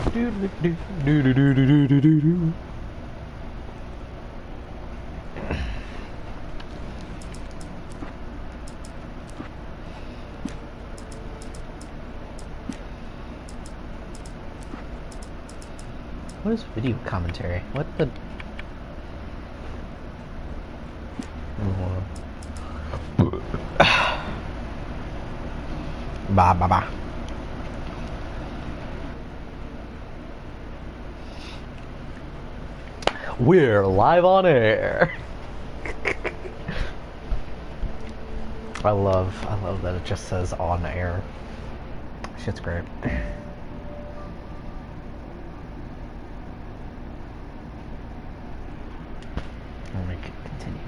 What is video commentary? What the? Bah, bah, bah. We're live on air. I love that it just says on air. Shit's great. Let me continue.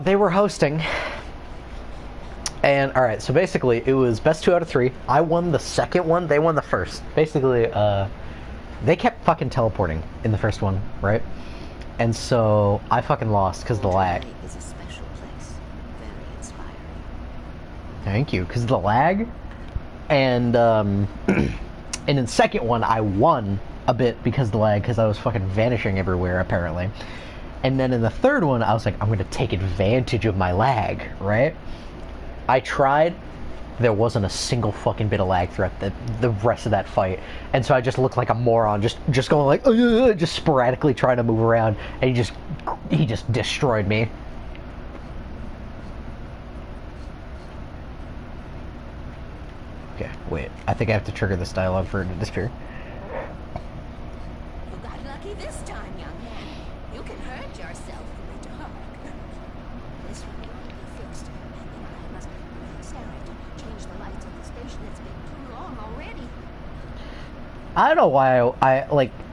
They were hosting, and alright, so basically it was best 2 out of 3. I won the second one, they won the first. Basically, they kept fucking teleporting in the first one, right? And so I fucking lost because of the lag. Is a special place. Very inspiring. Thank you, because of the lag. And and in the second one I won a bit because of the lag, because I was fucking vanishing everywhere apparently. And then in the third one, I was like, I'm going to take advantage of my lag, right? I tried. There wasn't a single fucking bit of lag throughout the rest of that fight. And so I just looked like a moron, just going like, just sporadically trying to move around. And he just destroyed me. Okay, wait. I think I have to trigger this dialogue for it to disappear. You got lucky this time, young man. You can hurt yourself in the dark. This one will be fixed, and then I must change the lights of the station. It's been too long already. I don't know why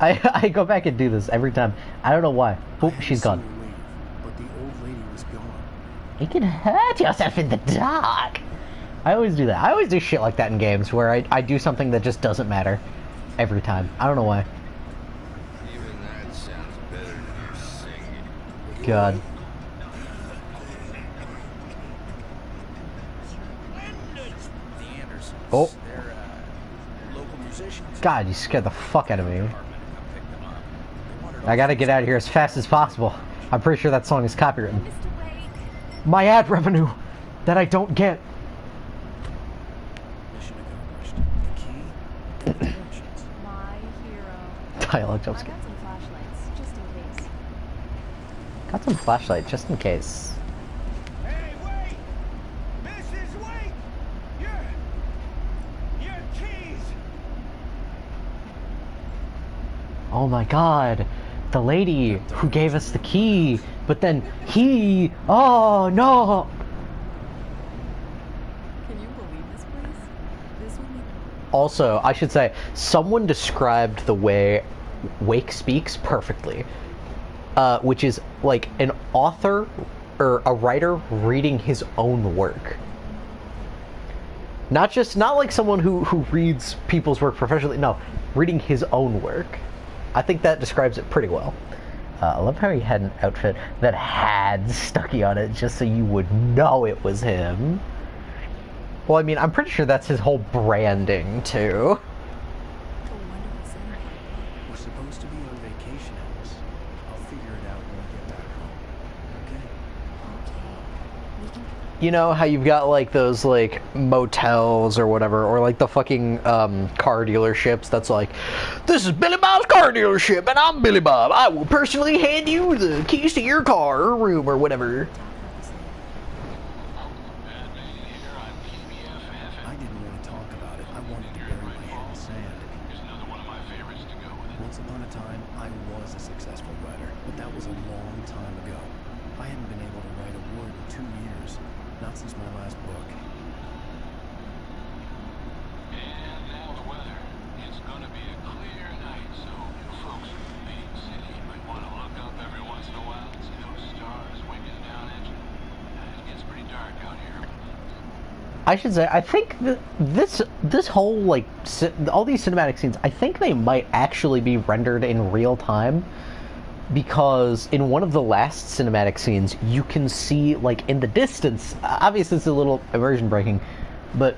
I go back and do this every time. I don't know why. Oh, she's gone. But the old lady was gone. You can hurt yourself in the dark. I always do that. I always do shit like that in games where I do something that just doesn't matter every time. I don't know why. Even that sounds better than your singing. God. The Andersons. Oh. They're local musicians. God, you scared the fuck out of me. I gotta get out of here as fast as possible. I'm pretty sure that song is copywritten. Mr. Wade. My ad revenue that I don't get. Mission accomplished. The key? Directions. My hero. Dialogue jump I scare. got some flashlights, just in case. Got some flashlight just in case. Hey, wait! Mrs. Wait! Your keys! Oh my god. The lady who gave us the key, but then oh no. Can you believe this place? This one. Also, I should say, someone described the way Wake speaks perfectly, which is like an author or a writer reading his own work. Not like someone who reads people's work professionally. No, reading his own work. I think that describes it pretty well. I love how he had an outfit that had Stucky on it just so you would know it was him. Well, I mean, I'm pretty sure that's his whole branding, too. We're supposed to be on vacation, Alice. I'll figure it out when we get back home. Okay? You know how you've got, like, those, like, motels or whatever, or, like, the fucking, car dealerships that's like, this is Billy Bob's car dealership, and I'm Billy Bob. I will personally hand you the keys to your car or room or whatever. I didn't want to talk about it. I wanted to bury my head in sand. Once upon a time, I was a successful writer, but that was a long time ago. I hadn't been able to write a word in 2 years. Not since my last book. And now the weather. It's gonna be a clear night, so you folks in the main city might want to look up every once in a while and see those stars winking down at you. It gets pretty dark out here. I should say, I think this whole, like, all these cinematic scenes, I think they might actually be rendered in real time, because in one of the last cinematic scenes, you can see, like, in the distance, obviously it's a little immersion breaking, but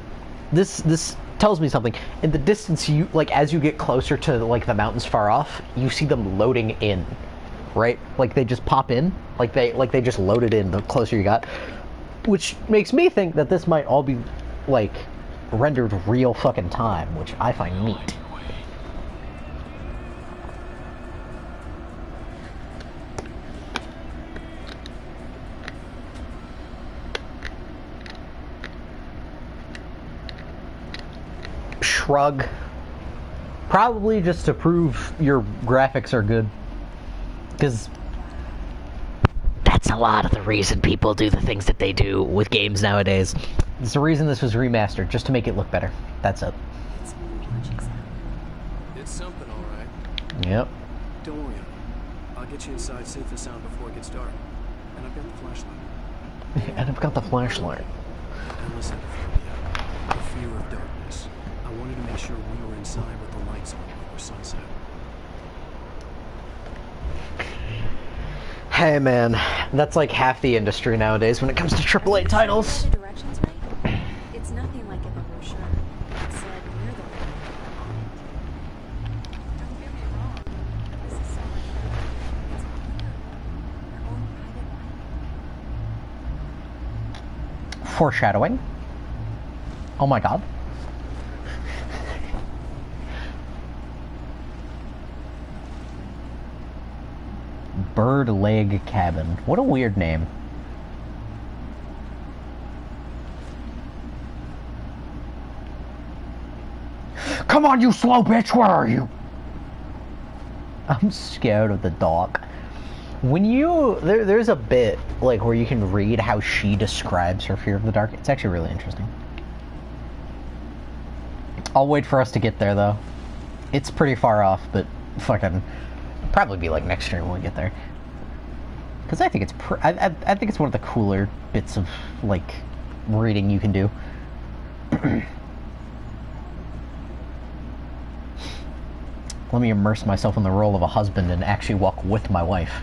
this tells me something. In the distance, you, like, as you get closer to, like, the mountains far off, you see them loading in, right? Like, they just pop in, like they just loaded in the closer you got. Which makes me think that this might all be, like, rendered real fucking time, which I find neat. Shrug. Probably just to prove your graphics are good. Because that's a lot of the reason people do the things that they do with games nowadays. It's the reason this was remastered, just to make it look better. That's it. It's something, all right. Yep. Don't worry. I'll get you inside safe and sound before it gets dark. And I've got the flashlight. And I've got the flashlight. And listen, the fear of darkness. I wanted to make sure we were inside with the lights on before sunset. Hey man, that's like half the industry nowadays when it comes to AAA titles. The directions right? It's nothing like in the brochure. It said near the way. Don't get me wrong. This is so much better. It's our own private life. Foreshadowing. Oh my god. Bird Leg Cabin. What a weird name. Come on, you slow bitch, where are you? I'm scared of the dark. When you... There's a bit, like, where you can read how she describes her fear of the dark. It's actually really interesting. I'll wait for us to get there, though. It's pretty far off, but fucking... Probably be like next year when we get there, because I think it's I think it's one of the cooler bits of, like, reading you can do. Let me immerse myself in the role of a husband and actually walk with my wife.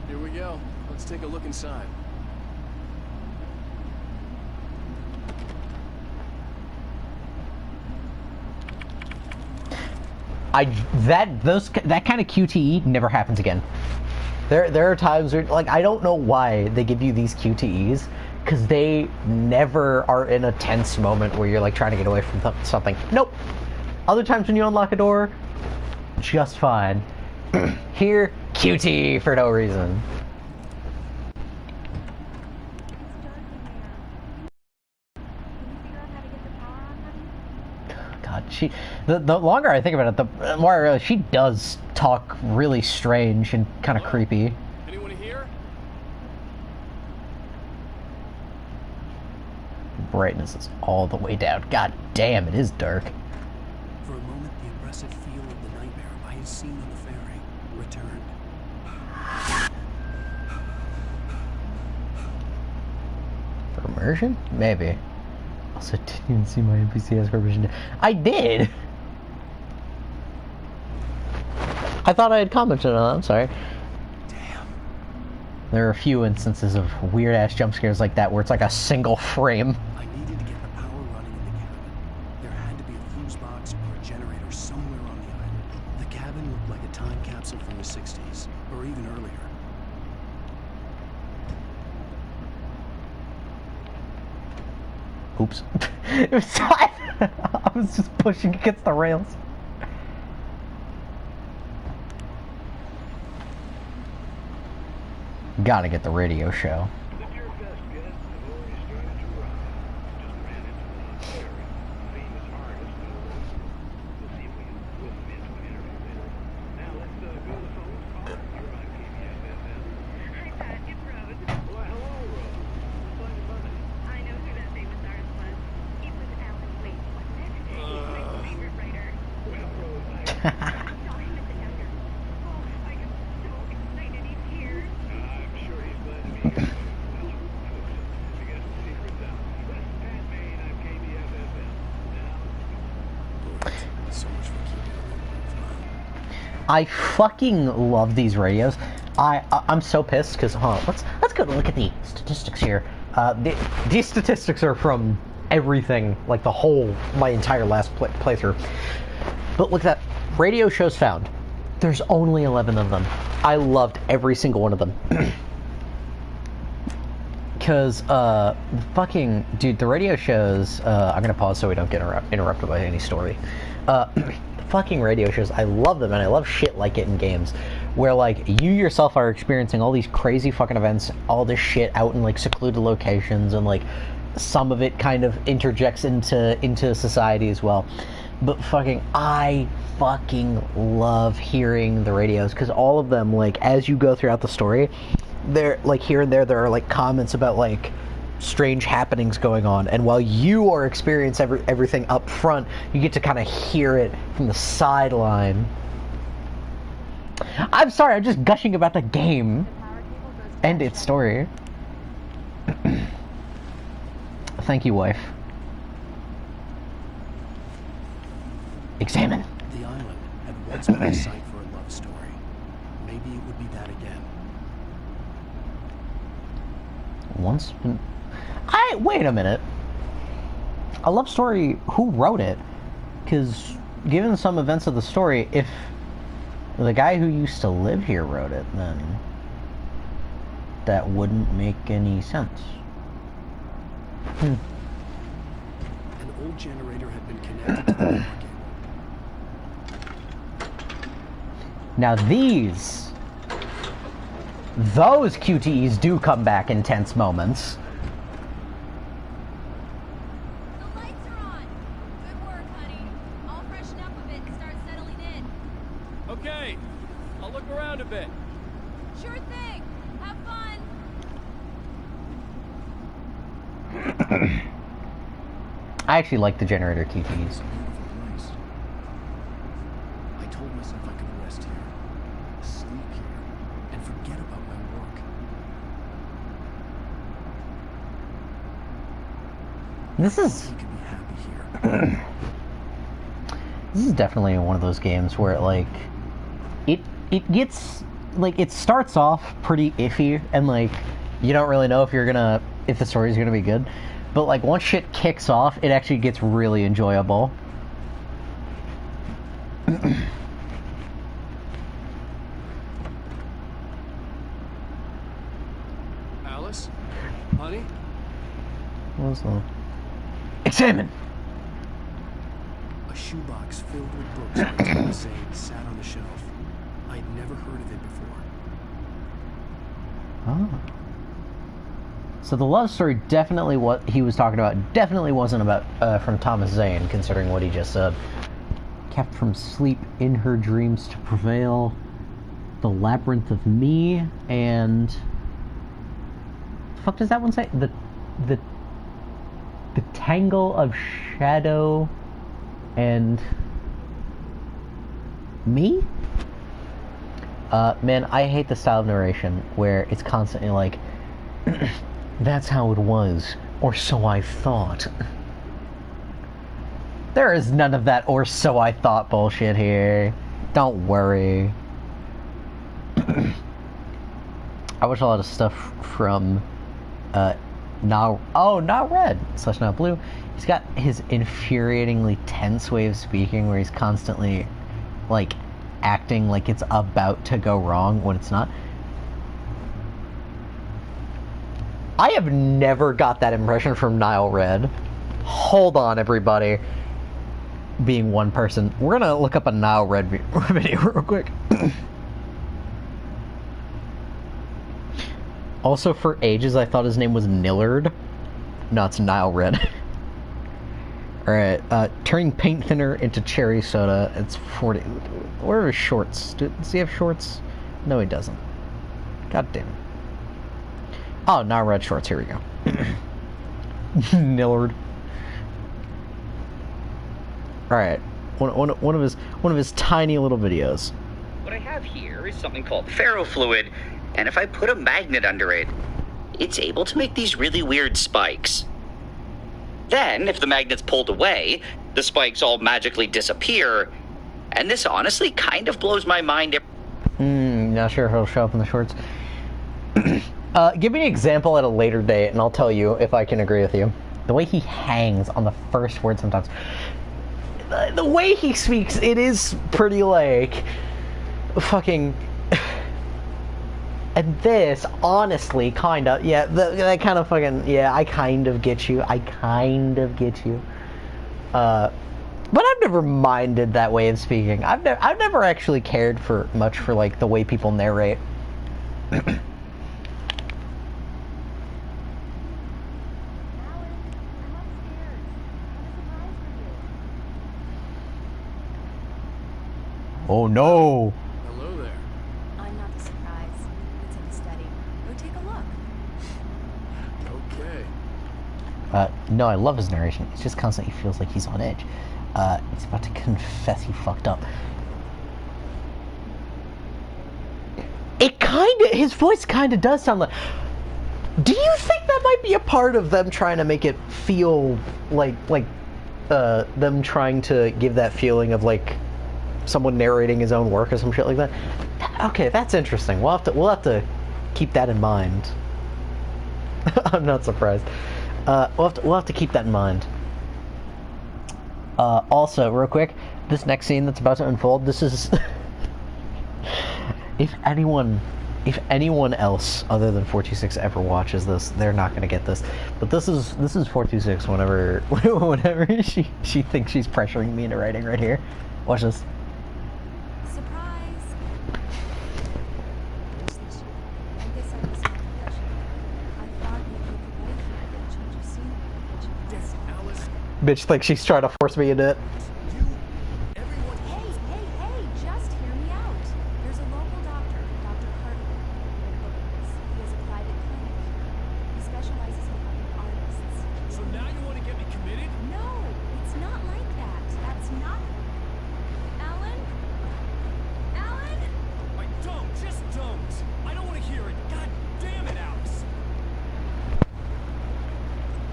Here we go. Let's take a look inside. That kind of QTE never happens again. There are times where, like, I don't know why they give you these QTEs, because they never are in a tense moment where you're, like, trying to get away from something. Nope. Other times when you unlock a door, just fine. Here, QTE for no reason. God, the longer I think about it, the more I realize she does talk really strange and kind of creepy. Anyone here? Brightness is all the way down. God damn, it is dark. For a moment, the oppressive feel of the nightmare I had seen on the ferry returned. For immersion? Maybe. Also, didn't even see my NPC ask permission. I did! I thought I had commented on that, I'm sorry. Damn. There are a few instances of weird-ass jump scares like that where it's like a single frame. I needed to get the power running in the cabin. There had to be a fuse box or a generator somewhere on the island. The cabin looked like a time capsule from the 60s, or even earlier. Oops. It was I was just pushing against the rails. Gotta get the radio show. I fucking love these radios. I'm so pissed because let's go to look at the statistics here. These statistics are from everything, like my entire last playthrough. But look at that, radio shows found. There's only 11 of them. I loved every single one of them. Because, fucking, dude, the radio shows, I'm gonna pause so we don't get interrupted by any story. The fucking radio shows, I love them, and I love shit like it in games, where, like, you yourself are experiencing all these crazy fucking events, all this shit out in, like, secluded locations, and, like, some of it kind of interjects into society as well. But I fucking love hearing the radios, because all of them, like, as you go throughout the story, there, like, here and there are, like, comments about, like, strange happenings going on, and while you are experiencing everything up front, you get to kind of hear it from the sideline. I'm sorry, I'm just gushing about the game and its story. Thank you, wife. Examine. The island had once been a site for a love story. Maybe it would be that again. Once been... wait a minute. A love story, who wrote it? Because given some events of the story, if the guy who used to live here wrote it, then that wouldn't make any sense. An old generator had been connected to the power cable. Now those QTEs do come back in tense moments. The lights are on. Good work, honey. I'll freshen up a bit and start settling in. Okay, I'll look around a bit. Sure thing. Have fun. I actually like the generator QTEs. It's a beautiful place. I told myself I could rest here, sleep here, and forget about my work. This is He could be happy here. this is definitely one of those games where it gets, like, it starts off pretty iffy and, like, you don't really know if the story's gonna be good, but, like, once shit kicks off, it actually gets really enjoyable. Alice? Honey? What was the... Examine! A shoebox filled with books by Thomas Zane sat on the shelf. I'd never heard of it before. Oh. So the love story, definitely what he was talking about, definitely wasn't about from Thomas Zane, considering what he just said. Kept from sleep in her dreams to prevail, the labyrinth of me, and the fuck does that one say? The tangle of shadow and me? Man, I hate the style of narration where it's constantly like, that's how it was, or so I thought. There is none of that or so I thought bullshit here. Don't worry. I watch a lot of stuff from Not Red / Not Blue. He's got his infuriatingly tense way of speaking where he's constantly, like, acting like it's about to go wrong when it's not. I have never got that impression from Nile Red. Hold on, everybody. Being one person. We're gonna look up a Nile Red video real quick. Also, for ages, I thought his name was Nillard. No, it's Nile Red. Alright, turning paint thinner into cherry soda. It's 40... Where are his shorts? Does he have shorts? No, he doesn't. God damn it. Oh, Nile Red shorts. Here we go. Nillard. Alright. One of his tiny little videos. What I have here is something called ferrofluid, and if I put a magnet under it, it's able to make these really weird spikes. Then, if the magnet's pulled away, the spikes all magically disappear, And this honestly kind of blows my mind. Not sure if it'll show up in the shorts. Give me an example at a later date, and I'll tell you if I can agree with you. The way he hangs on the first word sometimes. The way he speaks, it is pretty, like, fucking... And this, honestly, kinda, yeah, that kind of fucking, yeah, I kind of get you. But I've never minded that way of speaking. I've never actually cared for much for, like, the way people narrate. Oh no! Hello there. I'm not the surprise. It's in the study. Go take a look. Okay. No, I love his narration. It's just constantly feels like he's on edge. He's about to confess he fucked up. His voice kinda does sound like... Do you think that might be a part of them trying to make it feel like them trying to give that feeling of, like, someone narrating his own work or some shit like that? Okay, that's interesting. We'll have to keep that in mind. I'm not surprised. We'll have to keep that in mind. Also, real quick, this next scene that's about to unfold, this is... if anyone else other than 426 ever watches this, they're not gonna get this. But this is 426 whenever she thinks she's pressuring me into writing right here. Watch this. Surprise! I guess I was not professional. I thought maybe you could wait for a change of scenery. Yes, Alice. Bitch thinks she's trying to force me into it. You. Everyone. Hey, just hear me out. There's a local doctor, Dr. Carter. He has a private clinic. He specializes in helping artists. So now you want to get me committed? No, it's not like that. That's not... Alan? Alan? Just don't. I don't want to hear it. God damn it, Alice.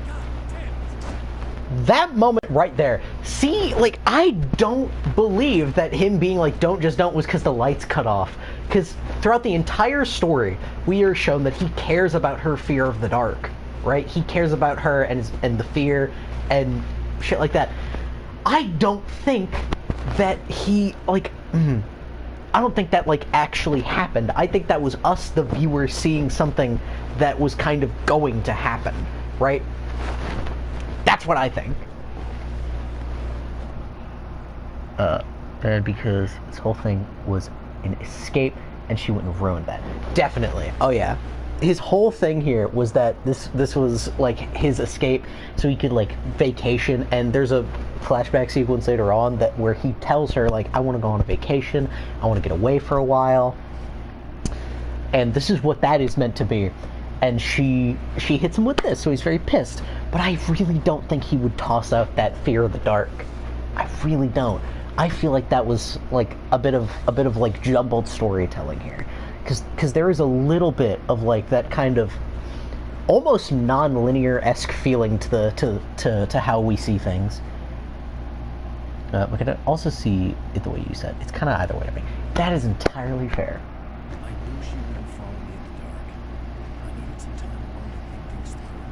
God damn it. That moment right there. See, like, I don't believe that him being like, don't was because the lights cut off. Because throughout the entire story, we are shown that he cares about her fear of the dark, right? He cares about her and the fear and shit like that. I don't think that he, like, I don't think that, like, actually happened. I think that was us, the viewers, seeing something that was kind of going to happen, right? That's what I think. Because this whole thing was an escape, and she wouldn't have ruined that. Definitely. Oh yeah. His whole thing here was that this was like his escape, so he could like vacation. And there's a flashback sequence later on that where he tells her like, I want to go on a vacation. I want to get away for a while. And this is what that is meant to be. And she hits him with this, so he's very pissed. But I really don't think he would toss out that fear of the dark. I really don't. I feel like that was like a bit of like jumbled storytelling here, because there is a little bit of like that kind of almost non-linear-esque feeling to how we see things. We can also see it the way you said. It's kind of either way to me. That is entirely fair. I knew she wouldn't follow me in the dark. I needed some time alone to think things through.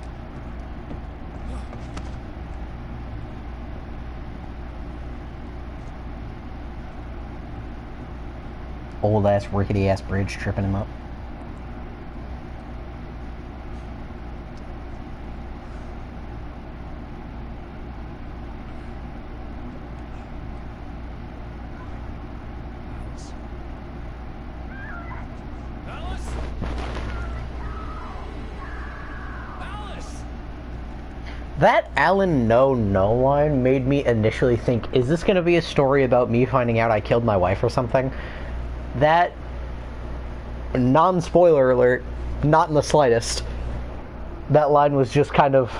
Old ass rickety ass bridge tripping him up. Alice? Alice! That Alan no line made me initially think, is this going to be a story about me finding out I killed my wife or something? That, non-spoiler alert, not in the slightest. That line was just kind of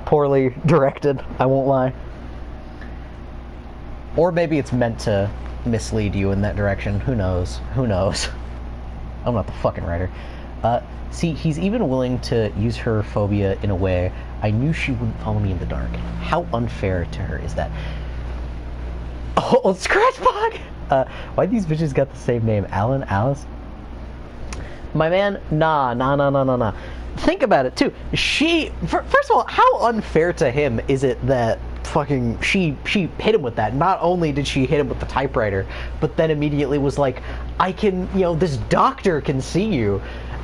poorly directed, I won't lie. Or maybe it's meant to mislead you in that direction. Who knows? Who knows? I'm not the fucking writer. See, he's even willing to use her phobia in a way. I knew she wouldn't follow me in the dark. How unfair to her is that? Oh, Scratchbug! Why these bitches got the same name? Alan, Alice? My man, nah. Think about it, too. First of all, how unfair to him is it that fucking she hit him with that? Not only did she hit him with the typewriter, but then immediately was like, I can, this doctor can see you.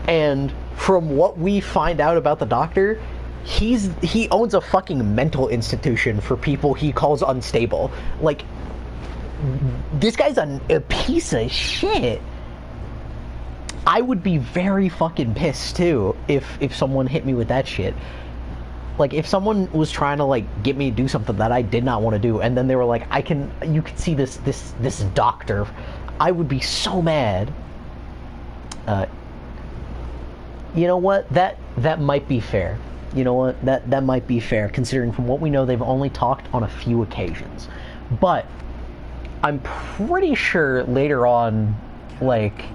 And from what we find out about the doctor, he owns a fucking mental institution for people he calls unstable. Like, this guy's a piece of shit. I would be very fucking pissed too if someone hit me with that shit. Like, if someone was trying to like get me to do something that I did not want to do, and then they were like, you can see this doctor, I would be so mad. You know what? That might be fair. You know what? That might be fair, considering from what we know they've only talked on a few occasions. But I'm pretty sure later on, like,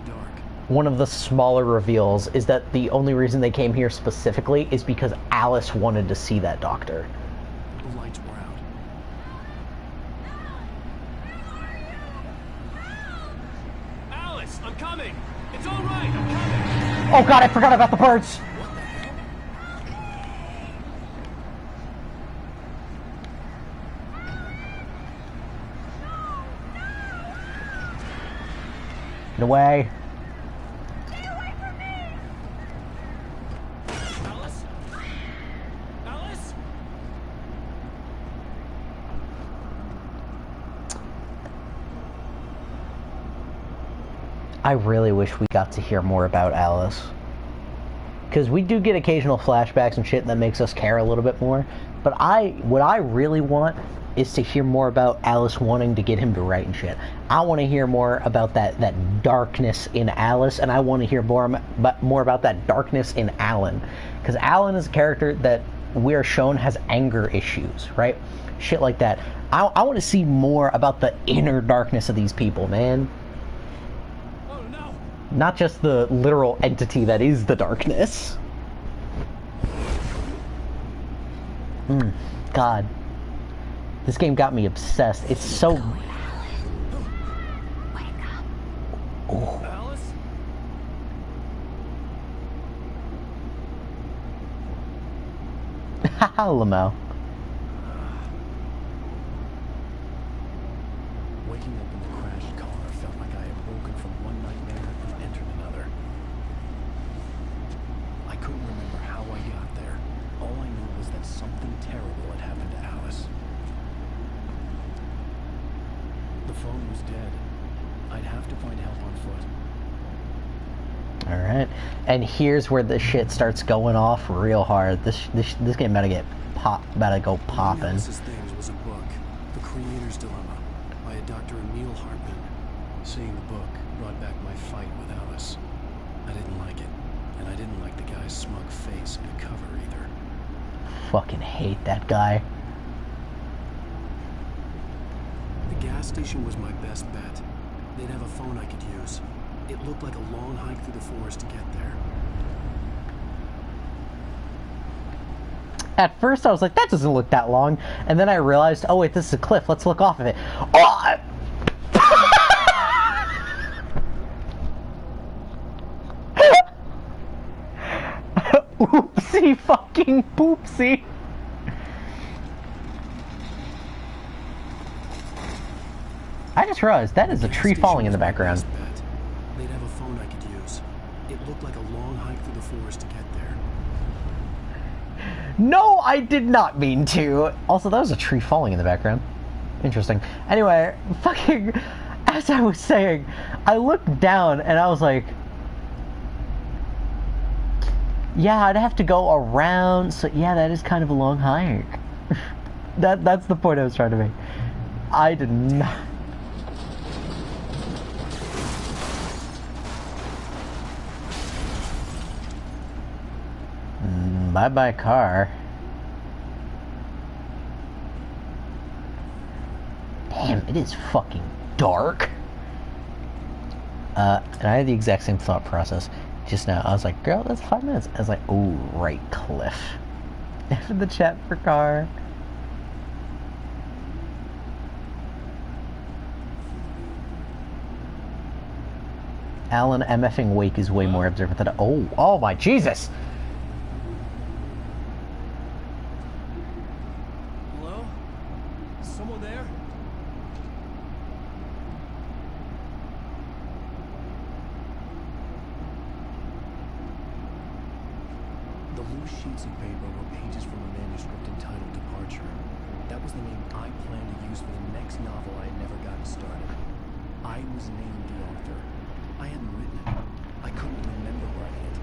one of the smaller reveals is that the only reason they came here specifically is because Alice wanted to see that doctor. The lights were out. Alice, I'm coming. It's all right. I'm coming. Oh god, I forgot about the birds! Get away. Alice? I really wish we got to hear more about Alice. Because we do get occasional flashbacks and shit that makes us care a little bit more. But what I really want is to hear more about Alice wanting to get him to write and shit. I want to hear more about that darkness in Alice, and I want to hear more about that darkness in Alan. Because Alan is a character that we're shown has anger issues, right? Shit like that. I want to see more about the inner darkness of these people, man. Oh no. Not just the literal entity that is the darkness. God. This game got me obsessed. It's so... Wake up. Oh. Alice? Haha, Lamau. Waking up in the crashed car felt like I had woken from one nightmare and entered another. I couldn't remember how I got there. All I knew was that something terrible had happened to Alice. The phone was dead. I'd have to find help on foot. Alright. And here's where the shit starts going off real hard. This game about to go poppin'. Alice's Things was a book, The Creator's Dilemma, by a Dr. Emil Hartman. Seeing the book brought back my fight with Alice. I didn't like it, and I didn't like the guy's smug face in the cover either. Fucking hate that guy. The gas station was my best bet. They'd have a phone I could use. It looked like a long hike through the forest to get there. At first I was like, that doesn't look that long. And then I realized, oh wait, this is a cliff. Let's look off of it. Oh! Oopsie fucking poopsie. I just realized that is a tree falling in the background. They'd have a phone I could use. It looked like a long hike through the forest to get there. No, I did not mean to. Also, that was a tree falling in the background. Interesting. Anyway, fucking, as I was saying, I looked down and I was like, yeah, I'd have to go around, so yeah, that is kind of a long hike. That's the point I was trying to make. I did not... Bye-bye car. Damn, it is fucking dark. And I had the exact same thought process just now. I was like, girl, that's 5 minutes. I was like, ooh, right cliff. After the chat for car. Alan MFing Wake is way more observant than... Oh my Jesus! Hello? Is someone there? The loose sheets of paper were pages from a manuscript entitled Departure. That was the name I planned to use for the next novel I had never gotten started. I was named the author. I hadn't written it. I couldn't remember writing it.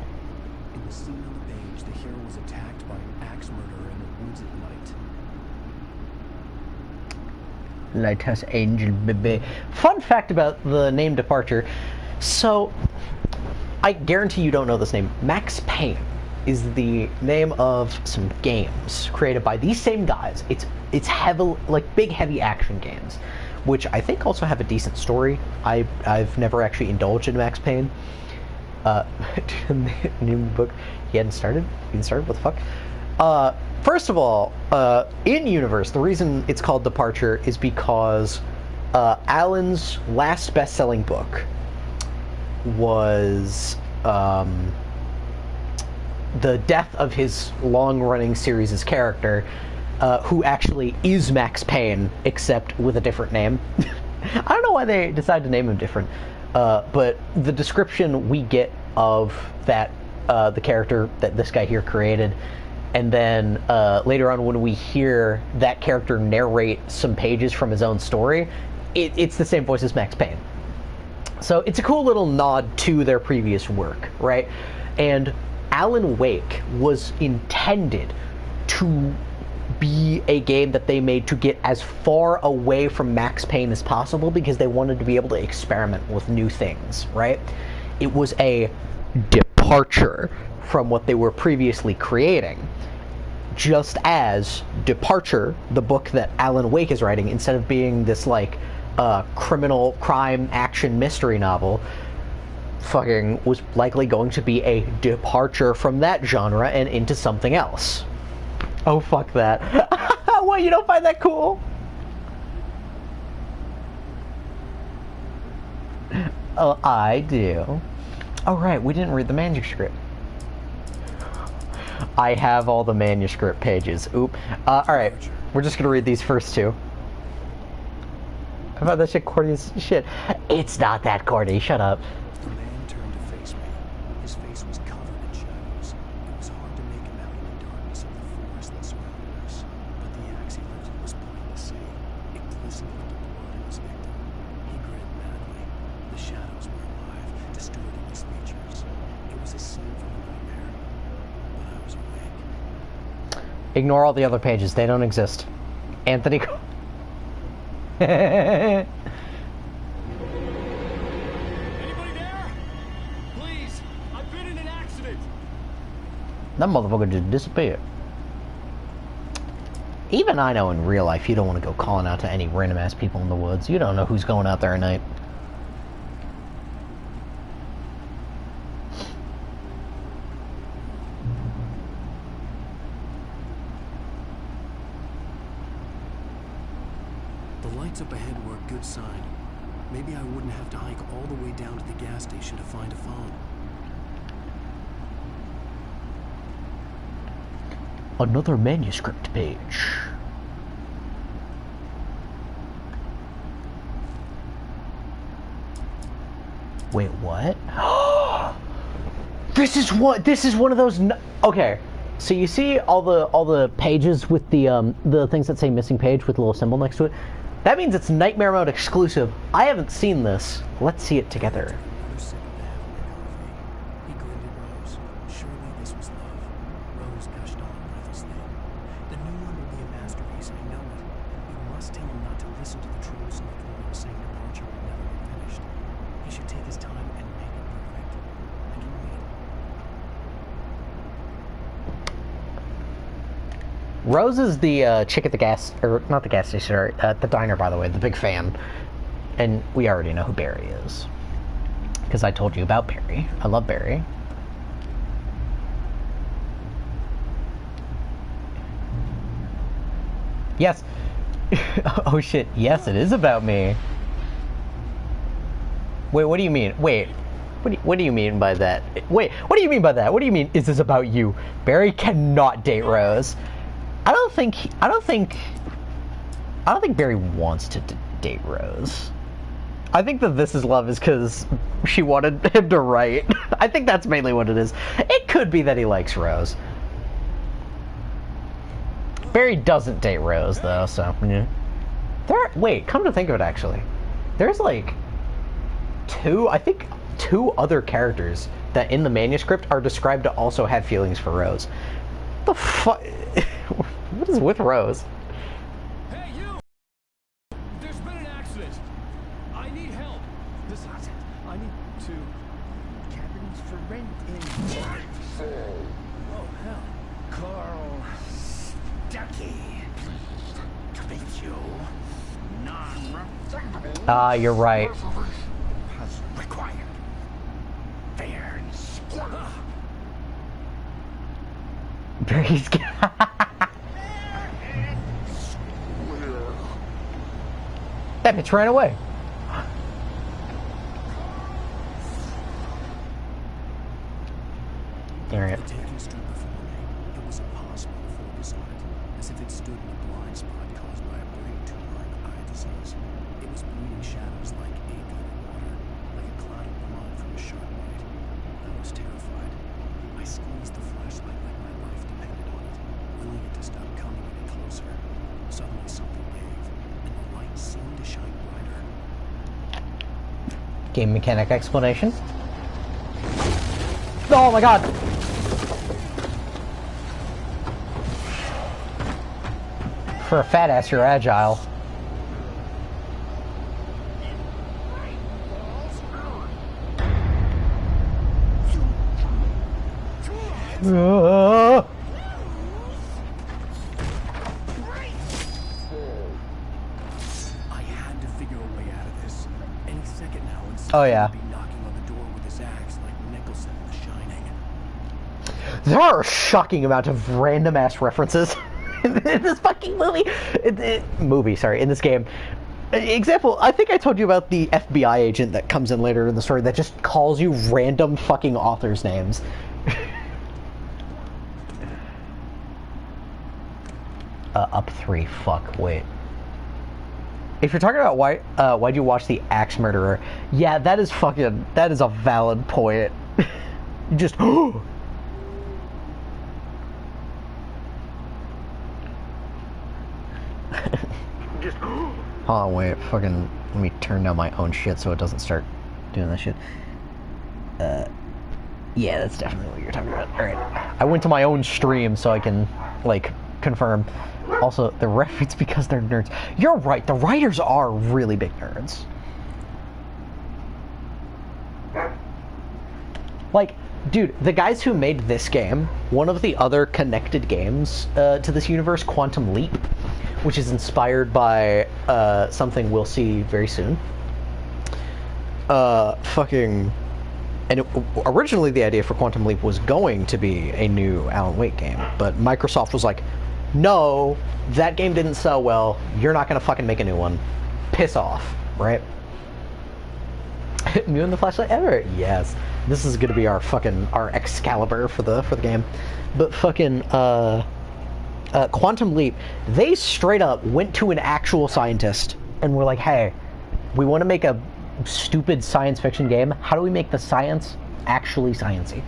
In the scene on the page, the hero was attacked by an axe murderer in the woods at night. Lighthouse Angel Baby. Fun fact about the name Departure. So, I guarantee you don't know this name. Max Payne is the name of some games created by these same guys. It's heavy, like big, heavy action games, which I think also have a decent story. I've never actually indulged in Max Payne. New book. He hadn't started. What the fuck? First of all, in universe, the reason it's called Departure is because Alan's last best-selling book was the death of his long-running series' character, who actually is Max Payne, except with a different name. I don't know why they decided to name him different, but the description we get of that, the character that this guy here created, and then later on when we hear that character narrate some pages from his own story, it's the same voice as Max Payne. So it's a cool little nod to their previous work, right? And Alan Wake was intended to be a game that they made to get as far away from Max Payne as possible because they wanted to be able to experiment with new things, right? It was a departure from what they were previously creating. Just as Departure, the book that Alan Wake is writing, instead of being this like criminal crime action mystery novel, fucking was likely going to be a departure from that genre and into something else. Oh, fuck that. What, you don't find that cool? Oh, I do. Oh, right, we didn't read the manuscript. I have all the manuscript pages. Oop. Alright, we're just gonna read these first two. I found that shit corny as shit. It's not that corny, shut up. The man turned to face me. His face was covered in shadows. It was hard to make him out in the darkness of the forest that surrounded us. But the axe he lifted was plain to see. It glistened with the blood of his victim. He grinned madly. The shadows were alive, distorting his features. It was a scene from a nightmare. But I was awake. Ignore all the other pages, they don't exist. Anthony... Anybody there? Please, I've been in an accident. That motherfucker just disappeared. Even I know in real life you don't want to go calling out to any random ass people in the woods. You don't know who's going out there at night. The lights up ahead were a good sign. Maybe I wouldn't have to hike all the way down to the gas station to find a phone. Another manuscript page. Wait, what? This is one of those. Okay, so you see all the pages with the things that say missing page with a little symbol next to it. That means it's Nightmare Mode exclusive. I haven't seen this. Let's see it together. Another sip of the heavenly coffee. He grinned at Rose. Surely this was love. Rose gushed on breathlessly. The new one will be a masterpiece, I know it. You must tell him not to listen to the trolls in the corner saying Departure will never be finished. He should take his time and make it perfect. I can wait. Rose is the chick at the gas, or not the gas station, sorry, at the diner, by the way, the big fan. And we already know who Barry is. Because I told you about Barry. I love Barry. Yes. Oh shit, yes, it is about me. Wait, what do you mean? Wait. What do you mean by that? Wait, what do you mean by that? What do you mean? Is this about you? Barry cannot date Rose. I don't think Barry wants to date Rose. I think that This Is Love is because she wanted him to write. I think that's mainly what it is. It could be that he likes Rose. Barry doesn't date Rose though, so yeah. Wait, come to think of it, actually, there's like two other characters that in the manuscript are described to also have feelings for Rose. The fuck? What is with Rose? Hey, you! There's been an accident. I need help. Listen, I need to... Cabins for rent in... Oh, hell. Carl Stuckey. To meet you. Non-refundable. Ah, you're right. Has required. Fair and square. Barry's... That bitch ran away. Alright. The taking stood before me. It was impossible to focus on it, as if it stood in a blind spot caused by a brain tumor and eye disease. It was bleeding shadows like ink under water, like a cloud of blood from a sharp bite. I was terrified. I squeezed the flashlight like my life depended on it, willing it to stop coming any closer. Suddenly something gave, and the light seemed to shine brighter. Game mechanic explanation. Oh my god! For a fat ass, you're agile. I had to figure a way out of this. Any second now, and Oh, yeah. someone would be knocking on the door with his axe like Nicholson in The Shining. There are a shocking amount of random ass references in this fucking movie. Sorry, in this game. Example, I think I told you about the FBI agent that comes in later in the story that just calls you random fucking authors' names. Up 3. Fuck. Wait. If you're talking about why'd you watch The Axe Murderer? Yeah, that is a valid point. You just. Just. Hold on, wait. Fucking. Let me turn down my own shit so it doesn't start doing that shit. Yeah, that's definitely what you're talking about. Alright. I went to my own stream so I can, like, confirm. Also, the it's because they're nerds. You're right, the writers are really big nerds. Like, dude, the guys who made this game, one of the other connected games to this universe, Quantum Leap, which is inspired by something we'll see very soon. Originally the idea for Quantum Leap was going to be a new Alan Wake game, but Microsoft was like, no, that game didn't sell well, you're not gonna fucking make a new one. Piss off, right? Mew and the Flashlight ever? Yes. This is gonna be our Excalibur for the game. But fucking Quantum Leap, they straight up went to an actual scientist and were like, hey, we want to make a stupid science fiction game. How do we make the science actually sciencey?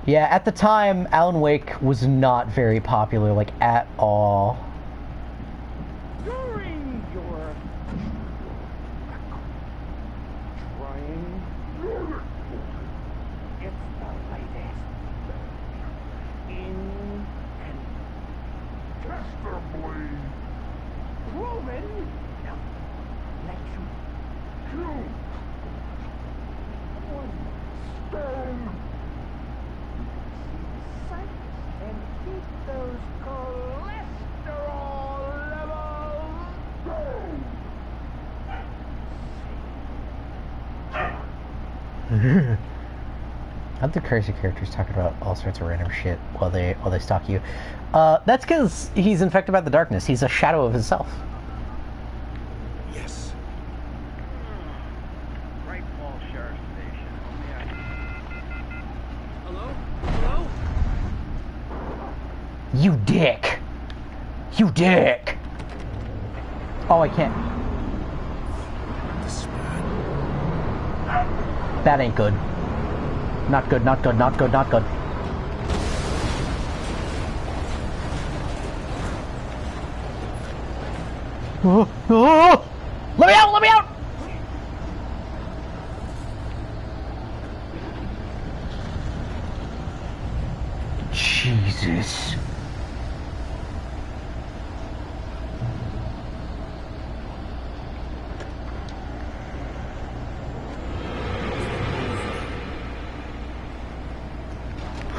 Yeah, at the time, Alan Wake was not very popular, like, at all. During your trying, it's the latest in Technoblade. Proven. Now, let you kill one stone. And keep those cholesterol levels down. Other crazy characters talking about all sorts of random shit while they stalk you. That's because he's infected by the darkness. He's a shadow of himself. Yes. Hello? Hello? You dick. You dick. Oh, I can't. This is bad. That ain't good. Not good, not good, not good, not good. Oh, oh, let me out! Let me out! Jesus.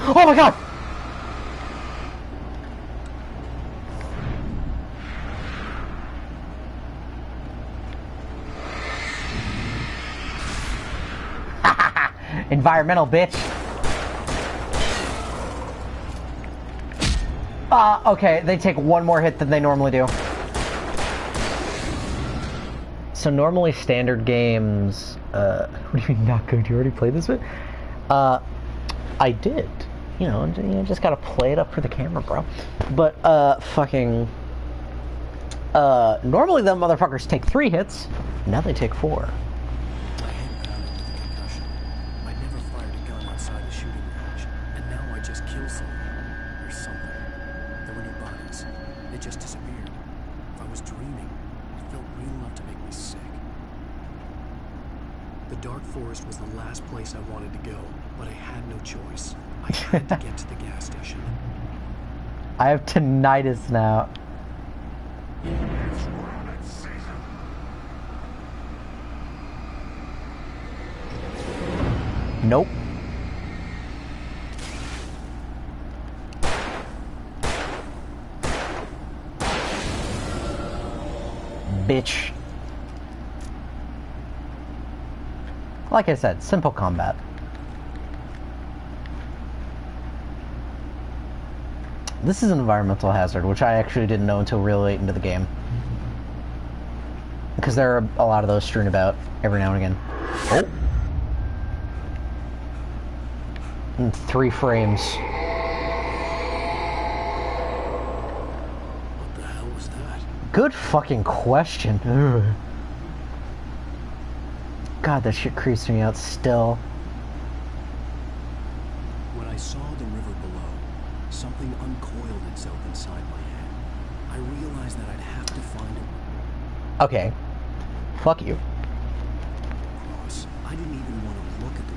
Oh my god! Environmental, bitch. Okay, they take one more hit than they normally do. So normally standard games, what do you mean not good? You already played this bit? I did. You know, just gotta play it up for the camera, bro. But, normally them motherfuckers take 3 hits, now they take 4. My head pounded with a concussion. I'd never fired a gun outside a shooting range, and now I just killed someone. Or something. There were no bodies. They just disappeared. If I was dreaming, it felt real enough to make me sick. The dark forest was the last place I wanted to go, but I had no choice. I had to get to the gas station. I have tinnitus now. Nope. Bitch. Like I said, simple combat. This is an environmental hazard, which I actually didn't know until really late into the game. Because there are a lot of those strewn about every now and again. Oh! In 3 frames. What the hell was that? Good fucking question. Ugh. God, that shit creeps me out still. When I saw the river below, something uncoiled itself inside my head. I realized that I'd have to find it. Okay. Fuck you. Cross. I didn't even want to look at the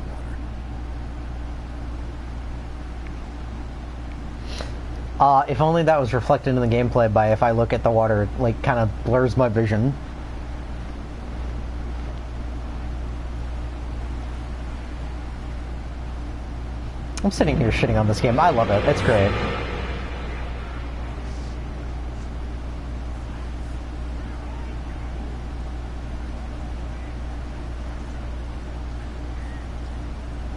water. If only that was reflected in the gameplay by if I look at the water, it, like, kind of blurs my vision. I'm sitting here shitting on this game. I love it. It's great.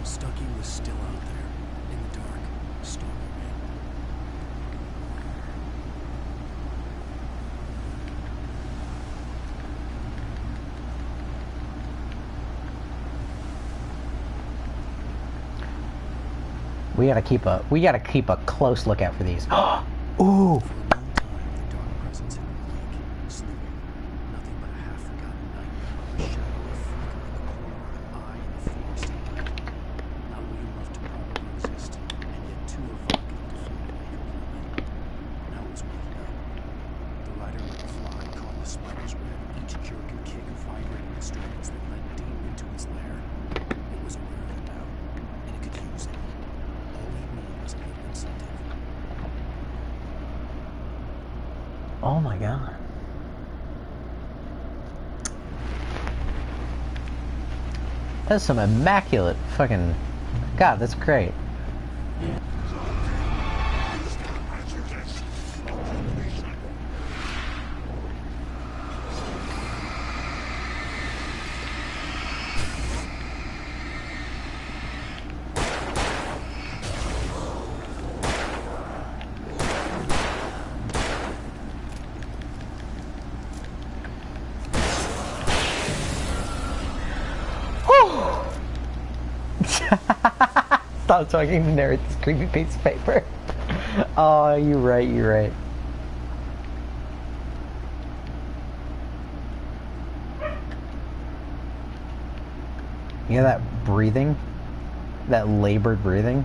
Stucky was still out there, in the dark, stalking me. We gotta keep a close lookout for these. Ooh! For a long time, the dark presence had been awake, sleeping. Nothing but a half-forgotten nightmare of a shadow flickering in the corner of an eye in the forest at night. Not real enough to properly exist, and yet too evocative to fade away completely. Now it was waking up. The rider like a fly caught in the spider's web, each jerk and kick vibrating the strands that led deep into its lair. It was aware of it now, and it could use it. All he needed was a little incentive. Oh my god. That's some immaculate fucking... God, that's great. stop talking to narrate this creepy piece of paper. Oh, you're right, you're right. You hear that breathing? That labored breathing?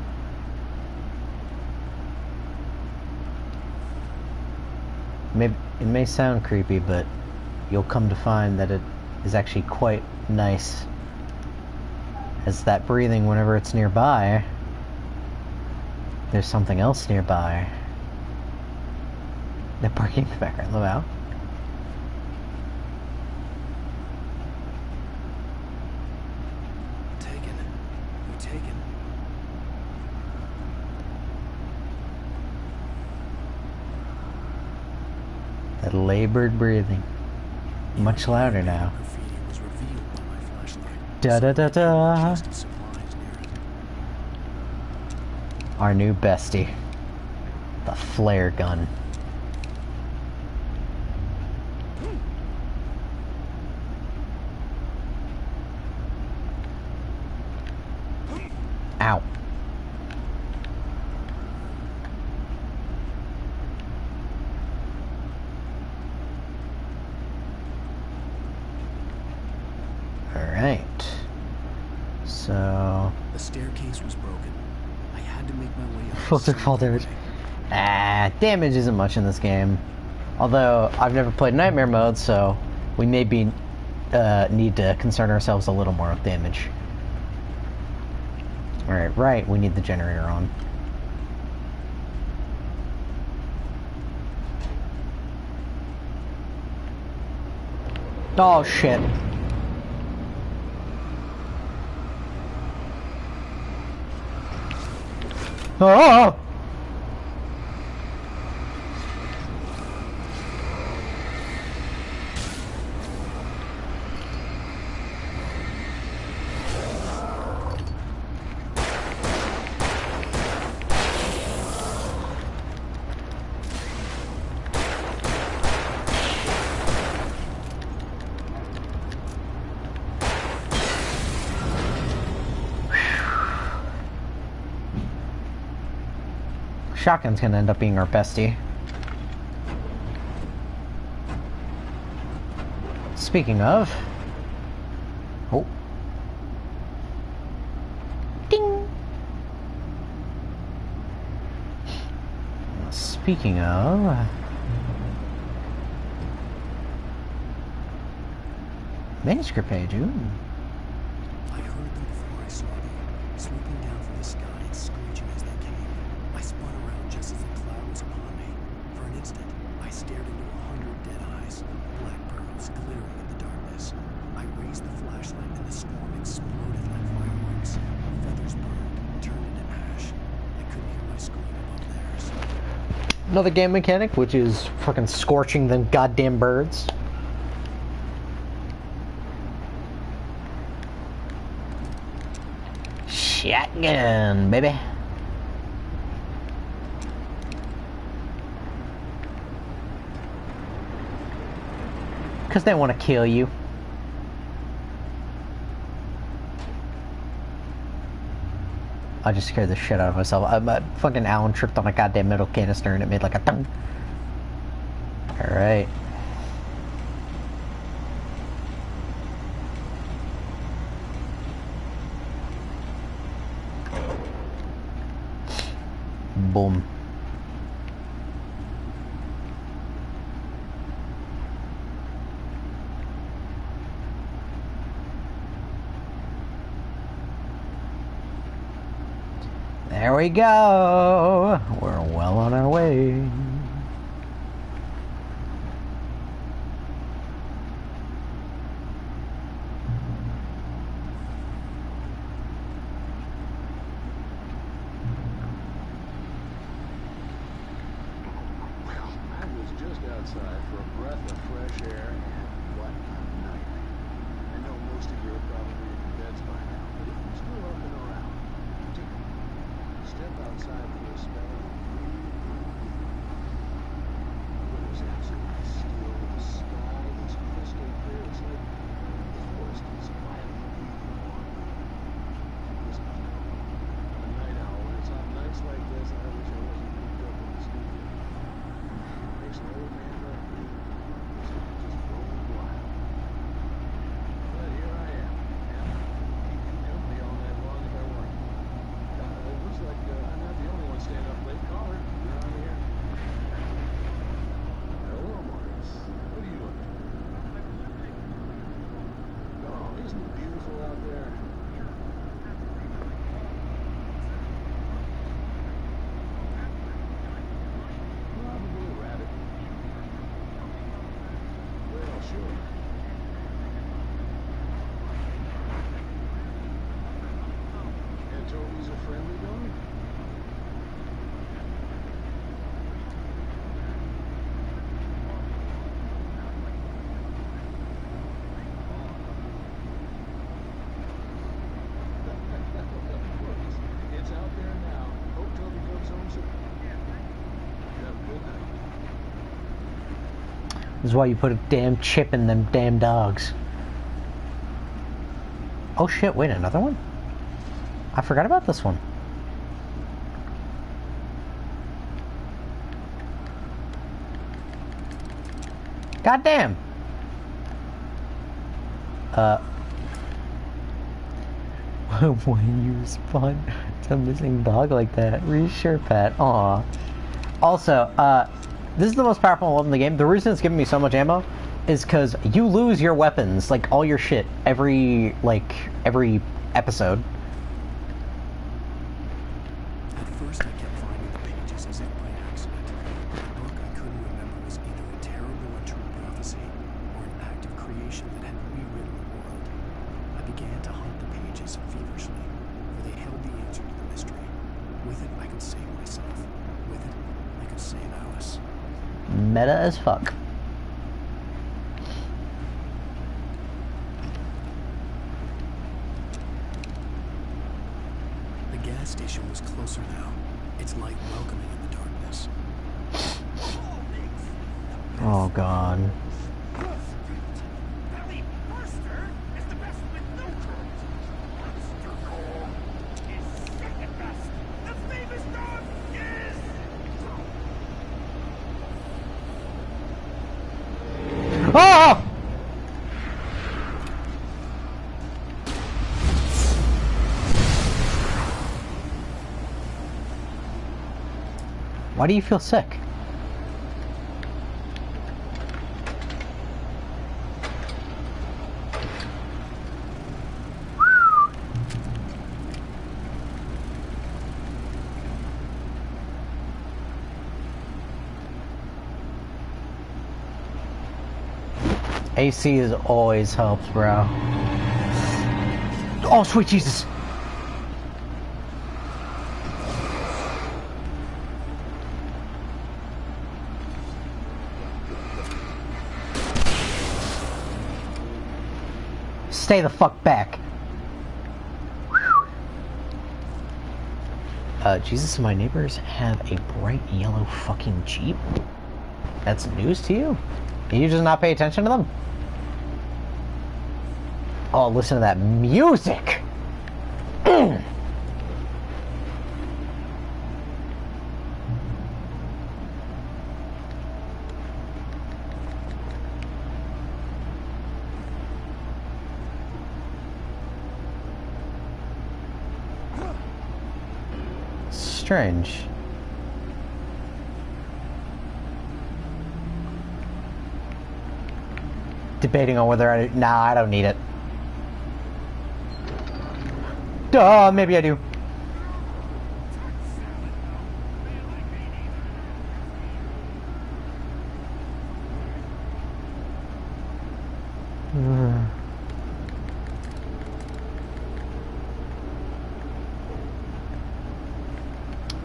It may sound creepy, but you'll come to find that it is actually quite nice. As that breathing, whenever it's nearby, there's something else nearby. They're parking in the background. Look out. Taken. They're taken. That labored breathing. Much louder now. Graffiti was revealed by my flashlight. Da da da da. Chest of supplies near it. Our new bestie. The flare gun. Ow. Alright. So... The staircase was broken. I had to make my way up. Full took fall damage. Damage isn't much in this game. Although, I've never played Nightmare mode, so we may be, need to concern ourselves a little more with damage. Alright, right, we need the generator on. Oh, shit. Oh! Shotgun's gonna end up being our bestie. Speaking of... Oh. Ding! Speaking of... Manuscript page, ooh. I heard them before I saw them, swooping down from the sky and screeching as they came. I spun around just as the cloud was upon me. For an instant, I stared into 100 dead eyes, black pearls glittering in the darkness. I raised the flashlight and the storm exploded like fireworks. Feathers burned, turned into ash. I couldn't hear my scream above theirs. Another game mechanic, which is fucking scorching them goddamn birds. Shotgun, baby. Because they want to kill you. I just scared the shit out of myself. Fucking Alan tripped on a goddamn metal canister and it made like a thunk. Alright. Boom. There we go. We're well on our way. I was just outside for a breath of fresh air, and what a night. I know most of you are probably in your beds by now, but if you're still up and around, step outside for a spell and breathe. It was absolutely still. The sky is crystal clear. It's like the forest is quietly breathing on me. It was a night out. nights like this, I wish I wasn't cooped up in the studio. Makes an old man like me just roam wild. But here I am, and keep you company all night long if I want to. It looks like I'm not the only one staying up late. Caller, you're on the air. Hello, Morris. What are you up to? Oh, isn't it beautiful out there? Probably a rabbit. Well, sure. And Toby's a friendly dog? It's out there now. Hope Toby comes home soon. Have a good night. This is why you put a damn chip in them damn dogs. Oh shit, wait, another one? I forgot about this one. God damn! When you respond to a missing dog like that, reassure Pat. Aw. Also, this is the most powerful weapon in the game. The reason it's giving me so much ammo is because you lose your weapons, like all your shit, every episode. At first, I kept finding the pages as if by accident. The book I couldn't remember was either a terrible and true prophecy or an act of creation that had rewritten the world. I began to hunt the pages feverishly, for they held the answer to the mystery. With it, I could save myself. With it, I could save Alice. Meta as fuck. The gas station was closer now, its light welcoming in the darkness. Oh god. Belly Burster is the best with neutral. Monster Gold is second best. The famous dog is... Oh! Why do you feel sick? AC is always helps, bro. Oh, sweet Jesus. Stay the fuck back. Jesus, my neighbors have a bright yellow fucking Jeep? That's news to you? You just not pay attention to them? Oh, listen to that music! Strange. Debating on whether I... Nah, I don't need it. Duh, maybe I do.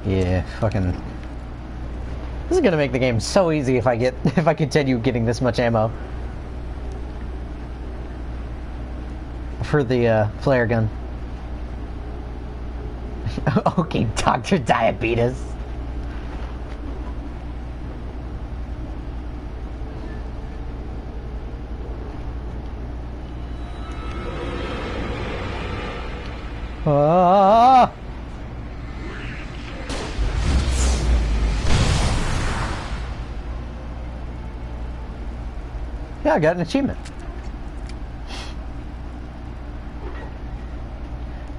Yeah, fucking... This is gonna make the game so easy if I continue getting this much ammo. For the, flare gun. Okay, Dr. Diabetes. Ah! Yeah, I got an achievement.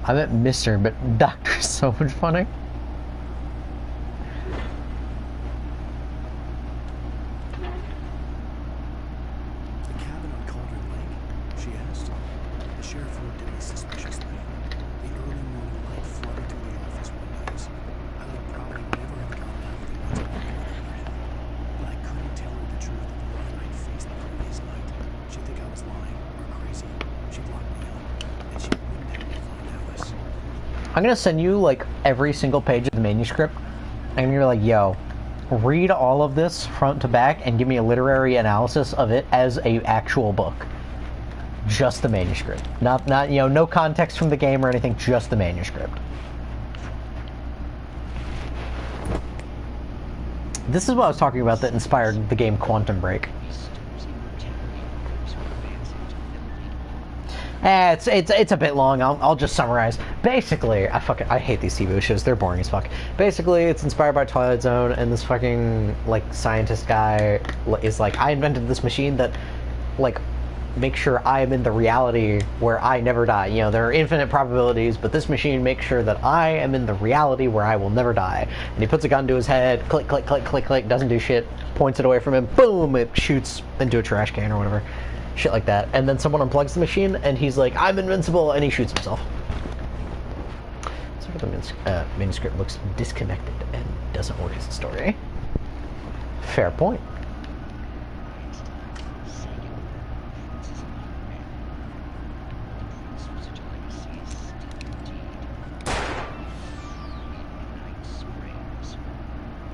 I meant Mr., but Doctor's so much funny. The cabin on Calder Lake? She asked. The sheriff looked at me suspiciously. The early morning light flooded through the office windows. I would probably never have gone out with him once I but I couldn't tell her the truth of the line I'd faced the previous night. She'd think I was lying or crazy. She'd lock me up, and she wouldn't have me find Alice. I'm gonna send you like every single page of the manuscript, and you're like, yo, read all of this front to back and give me a literary analysis of it as a actual book. Just the manuscript. Not you know, no context from the game or anything, just the manuscript. This is what I was talking about that inspired the game Quantum Break. It's a bit long. I'll just summarize. Basically, I hate these TV shows. They're boring as fuck. Basically, it's inspired by Twilight Zone, and this fucking like scientist guy is like, I invented this machine that like makes sure I am in the reality where I never die. You know, there are infinite probabilities, but this machine makes sure that I am in the reality where I will never die. And he puts a gun to his head, click, click, click, click, click, doesn't do shit, points it away from him, boom, it shoots into a trash can or whatever. Shit like that. And then someone unplugs the machine, and he's like, I'm invincible, and he shoots himself. So the manuscript looks disconnected and doesn't work as a story. Fair point.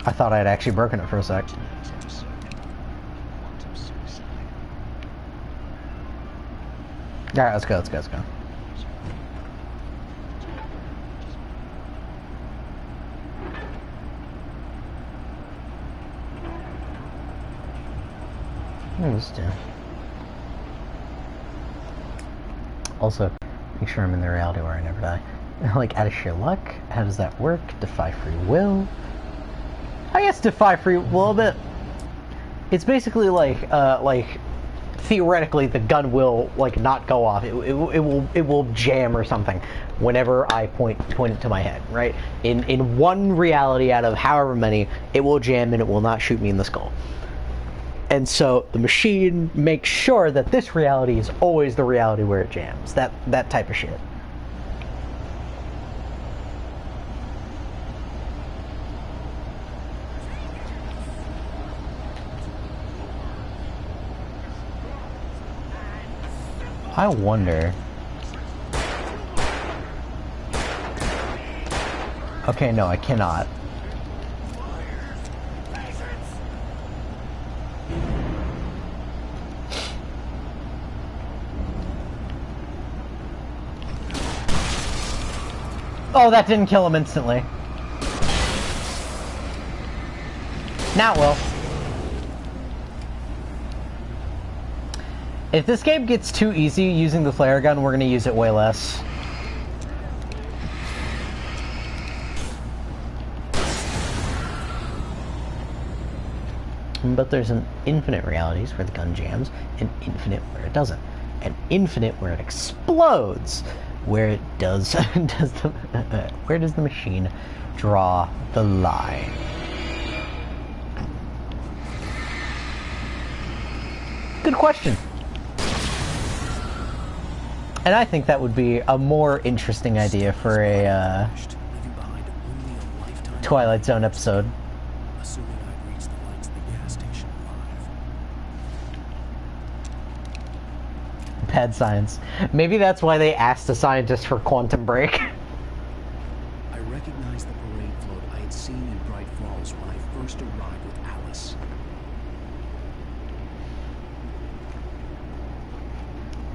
I thought I had actually broken it for a sec. Alright, let's go, let's go, let's go. Let's do. Also, make sure I'm in the reality where I never die. Like, out of sheer luck? How does that work? Defy free will? I guess defy free will a bit. It's basically like theoretically the gun will like not go off. It will jam or something whenever I point it to my head, right? In one reality out of however many, it will jam and it will not shoot me in the skull. And so the machine makes sure that this reality is always the reality where it jams. That type of shit. I wonder. Okay, no, I cannot. Oh, that didn't kill him instantly. Now it will. If this game gets too easy using the flare gun, we're going to use it way less. But there's an infinite realities where the gun jams, and infinite where it doesn't, and infinite where it explodes. Where it does, where does the machine draw the line? Good question. And I think that would be a more interesting idea for a Twilight Zone episode. Assuming I'd reached the lights of the gas station alive. Bad science. Maybe that's why they asked a scientist for Quantum Break. I recognized the parade float I had seen in Bright Falls when I first arrived with Alice.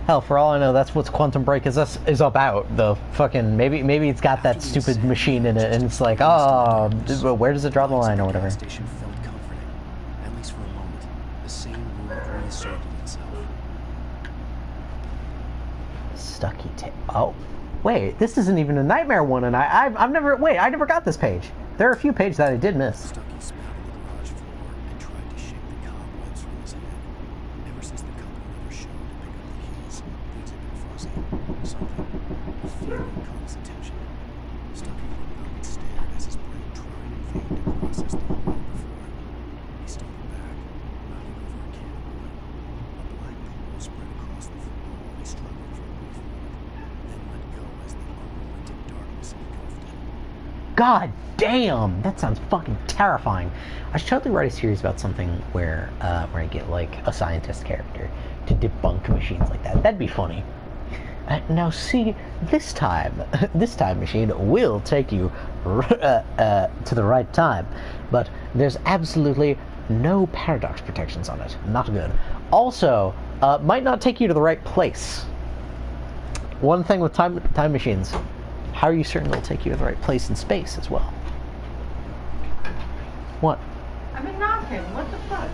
Hell, for all I know, that's what Quantum Break is about. The fucking maybe it's got that stupid machine in it, and it's like, oh, where does it draw the line or whatever. The station felt comforting, at least for a moment. The same world reasserted itself. Stucky tape. Oh, wait, this isn't even a nightmare one, and I never got this page. There are a few pages that I did miss. Stucky spat on the garage floor and tried to shake the cobwebs from his head. Ever since the couple pain to process the moment before. He stumbled back, knocking over a can of oil. A black pool spread across the floor while he struggled for a brief moment, then let go as the unrelenting darkness engulfed him. God damn, that sounds fucking terrifying. I should totally write a series about something where I get like a scientist character to debunk machines like that. That'd be funny. Now see, this time machine will take you to the right time, but there's absolutely no paradox protections on it. Not good. Also, might not take you to the right place. One thing with time machines, how are you certain they'll take you to the right place in space as well? What? I've been knocking. What the fuck?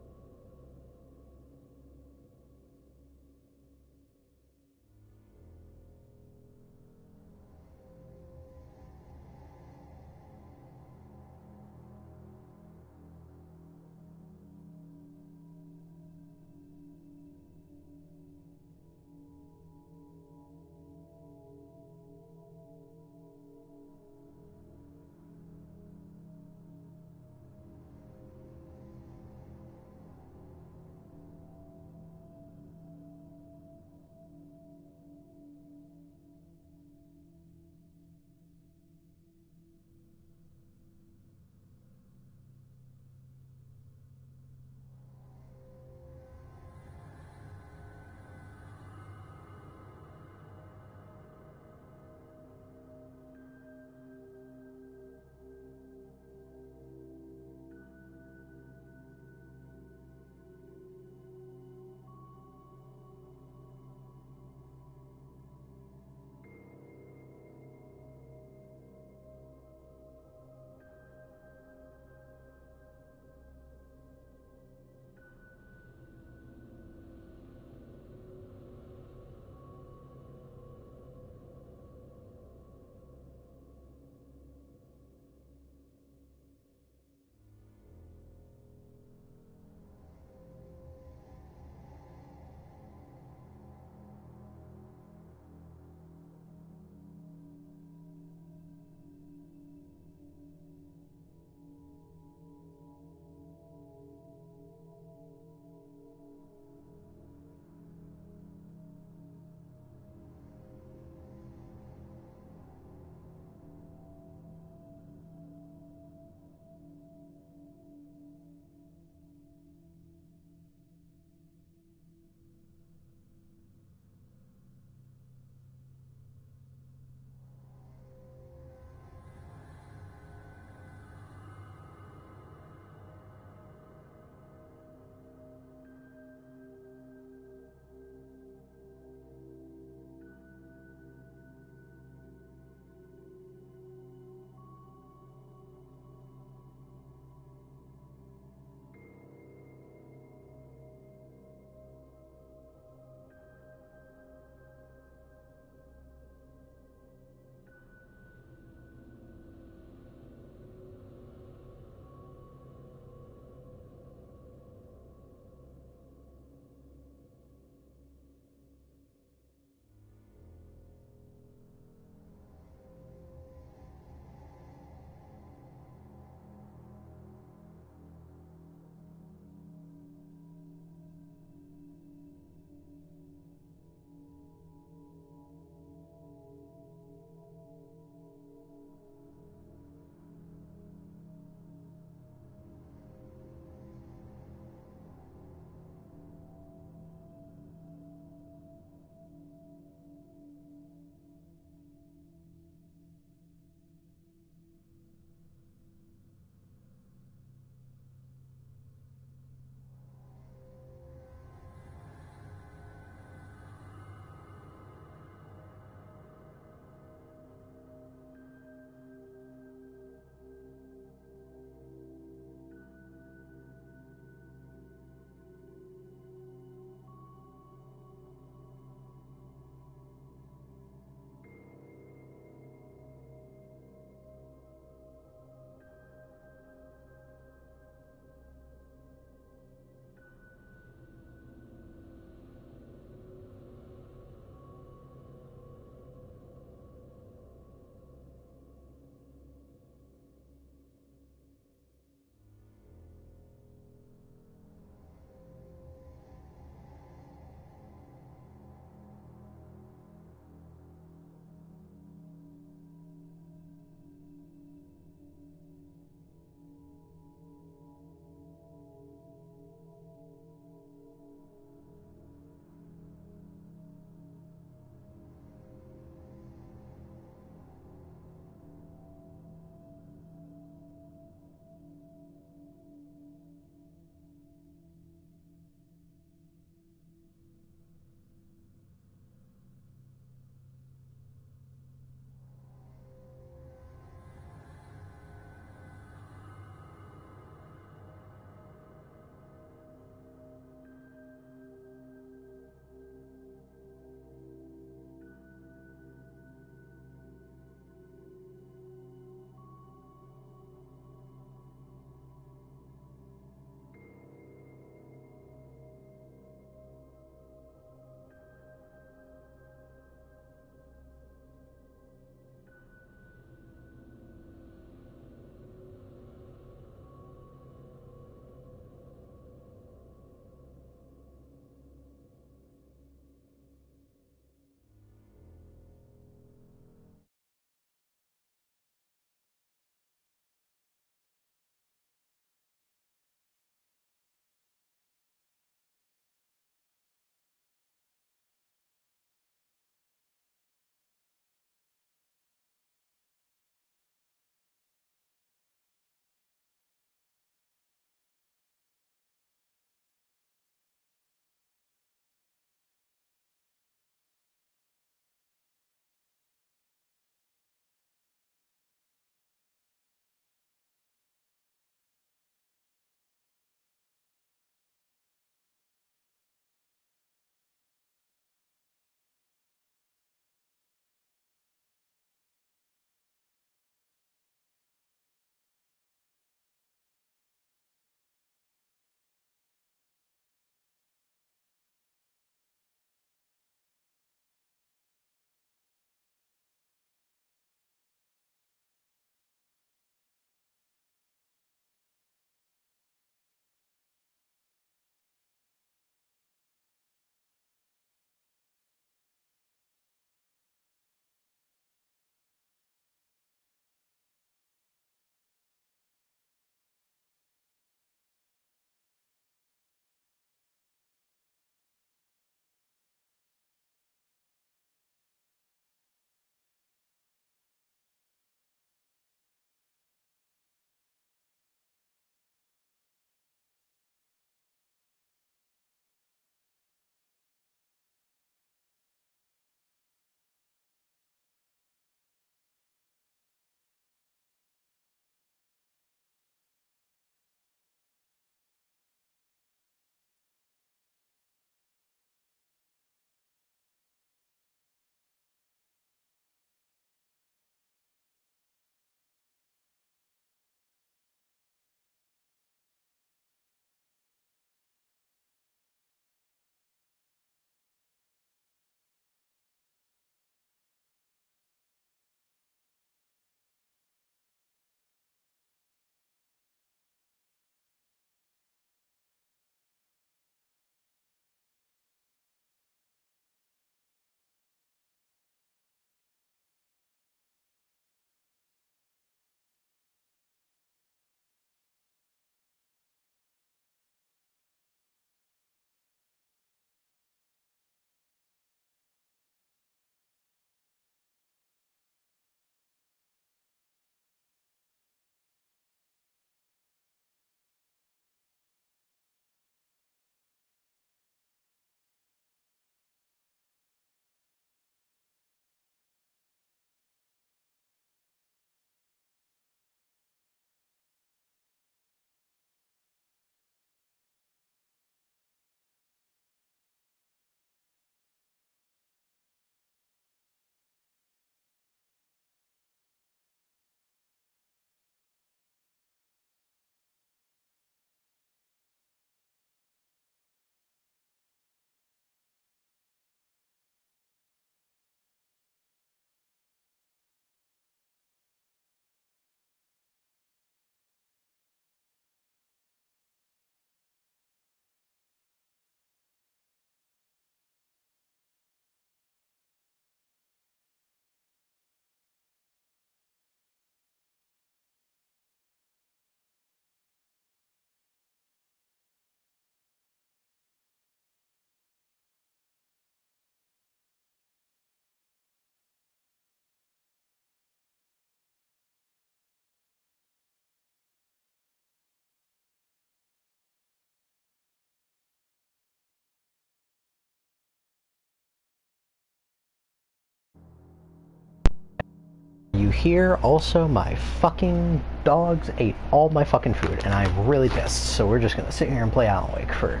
you hear? Also, my fucking dogs ate all my fucking food, and I'm really pissed. So we're just gonna sit here and play Alan Wake for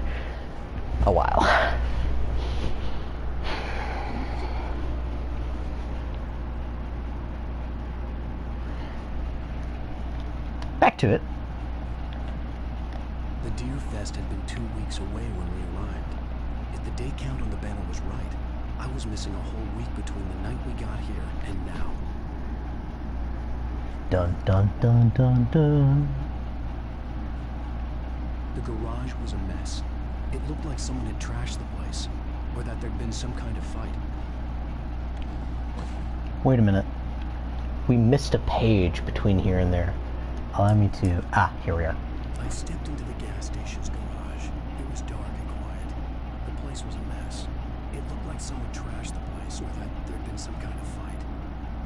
a while. Back to it. The Deer Fest had been 2 weeks away when we arrived. If the day count on the banner was right, I was missing a whole week between the night we got here and now. Dun dun dun dun dun. The garage was a mess. It looked like someone had trashed the place, or that there'd been some kind of fight. Wait a minute. We missed a page between here and there. Allow me to... Ah, here we are. I stepped into the gas station's garage. It was dark and quiet. The place was a mess. It looked like someone trashed the place, or that there'd been some kind of fight.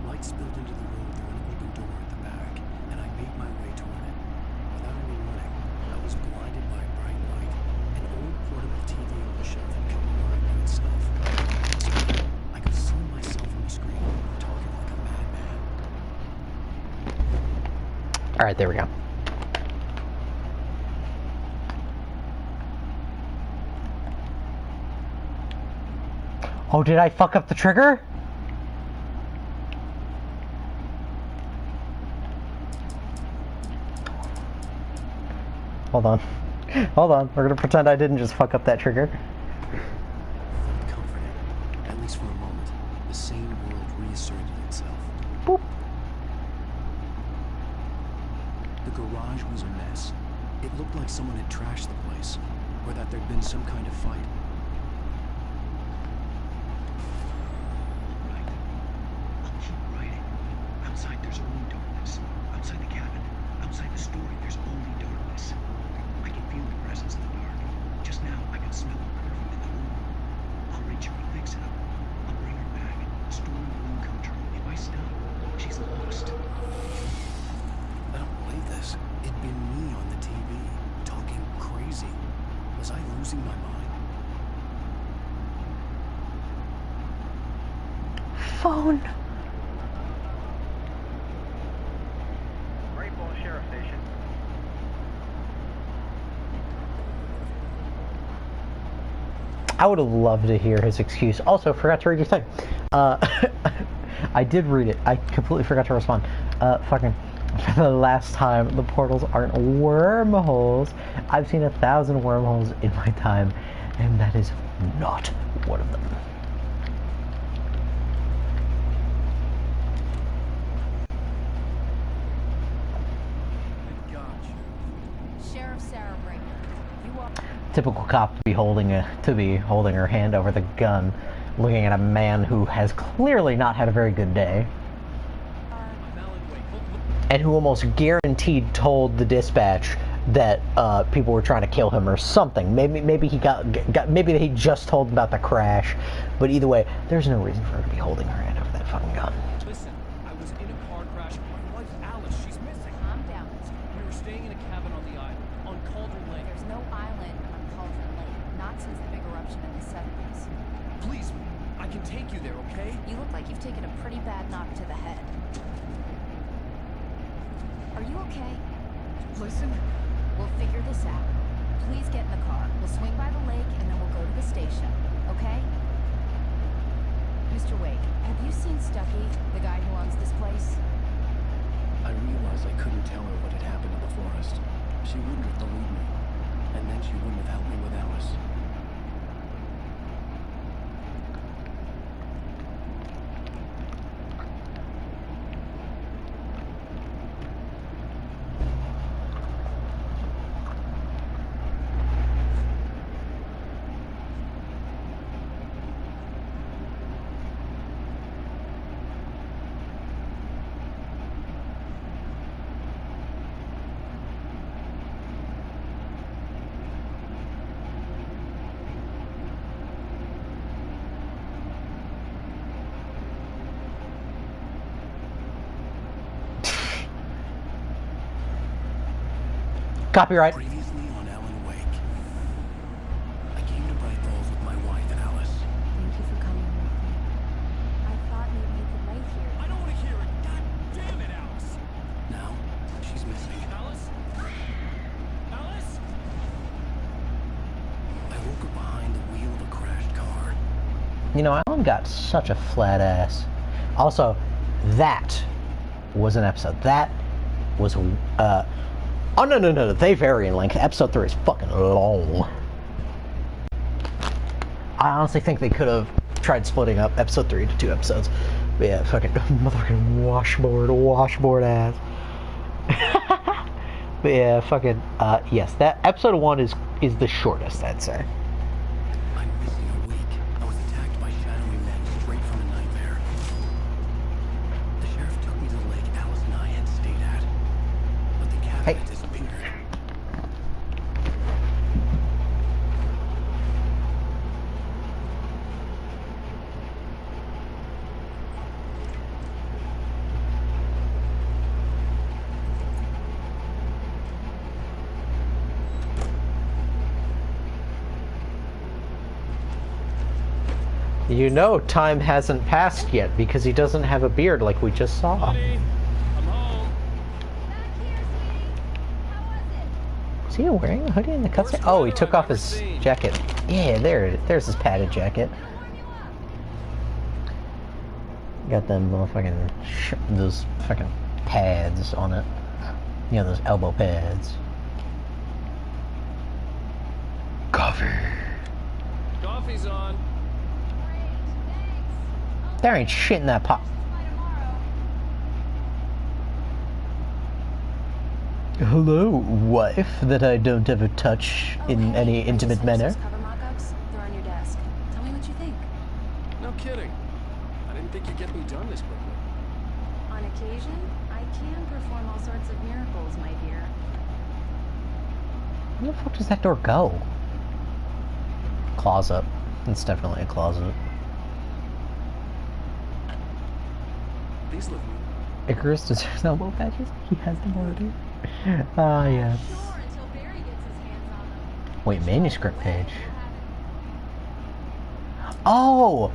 Light spilled into the room through an open door at the back, and I made my way toward it. Without any warning, I was blinded by a bright light. An old portable TV on the shelf had come alive by itself. I could see myself on the screen, talking like a madman. Alright, there we go. Oh, did I fuck up the trigger? Hold on. Hold on. We're gonna pretend I didn't just fuck up that trigger. Felt comforting, at least for a moment. The sane world reasserted itself. Boop. The garage was a mess. It looked like someone had trashed the place, or that there'd been some kind of fight. Right. I'll keep writing. Outside there's only darkness. Outside the cabin, outside the story, there's only darkness. I can feel the presence of the dark. Just now, I can smell the perfume in the room. I'll reach her and fix it up. I'll bring her back. Story will come true. If I stop, she's lost. I don't believe this. It'd been me on the TV, talking crazy. Was I losing my mind? Phone. Great Falls Sheriff Station. I would have loved to hear his excuse. Also, forgot to read your thing. I did read it. I completely forgot to respond. Fucking, for the last time, the portals aren't wormholes. I've seen 1,000 wormholes in my time, and that is not one of them. Sheriff Sarah Breaker, you are... Typical cop to be holding her hand over the gun, looking at a man who has clearly not had a very good day, and who almost guaranteed told the dispatch that people were trying to kill him or something. Maybe he maybe he just told them about the crash, but either way, there's no reason for her to be holding her hand over that fucking gun. Listen, I was in a car crash. My wife Alice, she's missing. Calm down. We were staying in a cabin on the island, on Cauldron Lake. There's no island on Cauldron Lake, not since the big eruption in the 70s. Please, I can take you there, okay? You look like you've taken a pretty bad knock to the head. Are you okay? Listen. We'll figure this out. Please get in the car. We'll swing by the lake and then we'll go to the station. Okay? Mr. Wake, have you seen Stucky, the guy who owns this place? I realized I couldn't tell her what had happened in the forest. She wouldn't have believed me, and then she wouldn't have helped me with Alice. Copyright. Previously on Alan Wake. I came to Bright Falls with my wife, Alice. Thank you for coming with me. I thought maybe you could wait here. I don't want to hear it. God You know, Alan got such a flat ass. Also, that was an episode. That was, oh, no. They vary in length. Episode 3 is fucking long. I honestly think they could have tried splitting up episode 3 into 2 episodes. But yeah, fucking motherfucking washboard ass. But yeah, fucking, yes, that episode 1 is the shortest, I'd say. I'm missing a week. I was attacked by shadowy men straight from a nightmare. The sheriff took me to the lake Alice and I had stayed at. But the cabin had disappeared. You know time hasn't passed yet because he doesn't have a beard like we just saw. Honey, I'm home. Back here, sweetie. How was it? Is he wearing a hoodie in the cutscene? Oh, he took off his jacket. Yeah, there's his padded jacket. Got them motherfucking those fucking pads on it. You know, those elbow pads. Coffee. Coffee's on. There ain't shit in that pot. Hello, wife that I don't ever touch in any intimate manner. Cover mock-ups? They're on your desk. Tell me what you think. No kidding. I didn't think you'd get them done this quickly. On occasion, I can perform all sorts of miracles, my dear. Where the fuck does that door go? Closet. It's definitely a closet. These look Icarus deserves elbow patches? He has them already. Ah, yes. Sure, until Barry gets his hands on them. Wait, manuscript page. Oh,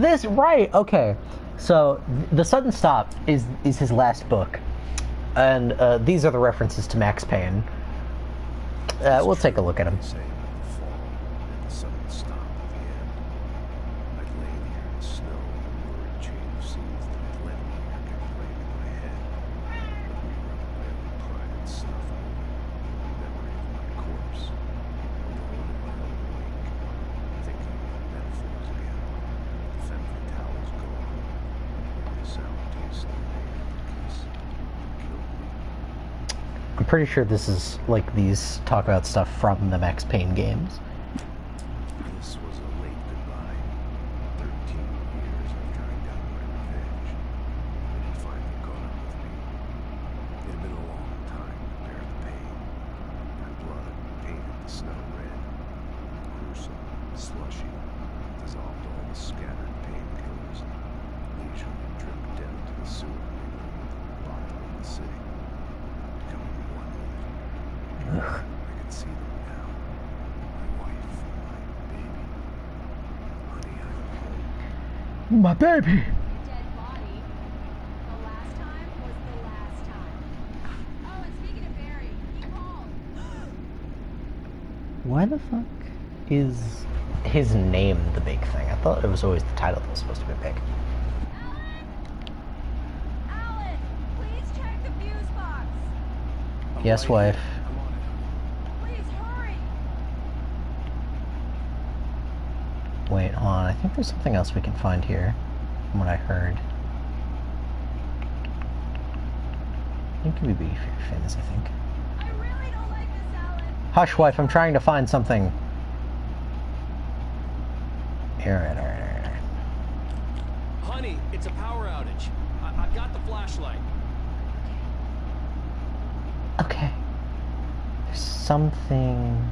this, right, okay. So, The Sudden Stop is his last book. And these are the references to Max Payne. We'll take a look at them. Say about the fall and the sudden stop at the end. I'd lain here in the snow, and the lurid chain of scenes that had led me here kept playing in my head. But we were up my own pride and snuff on the memory of my corpse, alone in my own wake, thinking about metaphors again. The femme fatale was gone. The sour taste that made the kiss killed me. I'm pretty sure this is like these talk about stuff from the Max Payne games. This was a late goodbye. 13 years after I'd gotten my revenge. It had finally caught up with me. It had been a long time to bear the pain. My blood painted the snow red. Gruesome, slushy, dissolved all the scattered painkillers. Leisurely dripped down to the sewer mingling with the bottom of the city. Becoming one with it. I could see them now. My wife and my baby. Honey, I'm home. My baby! Dead body. The last time was the last time. Oh, and speaking of Barry, he called. Why the fuck is his name the big thing? I thought it was always the title that was supposed to be big. Alan, please check the fuse box. Yes, wife. I'm on it. Please hurry. Wait, hold on. I think there's something else we can find here from what I heard. It could be famous, I think. I really don't like this, Alan. Hush, wife, I'm trying to find something. Alright. Honey, it's a power outage. I've got the flashlight. Okay. There's something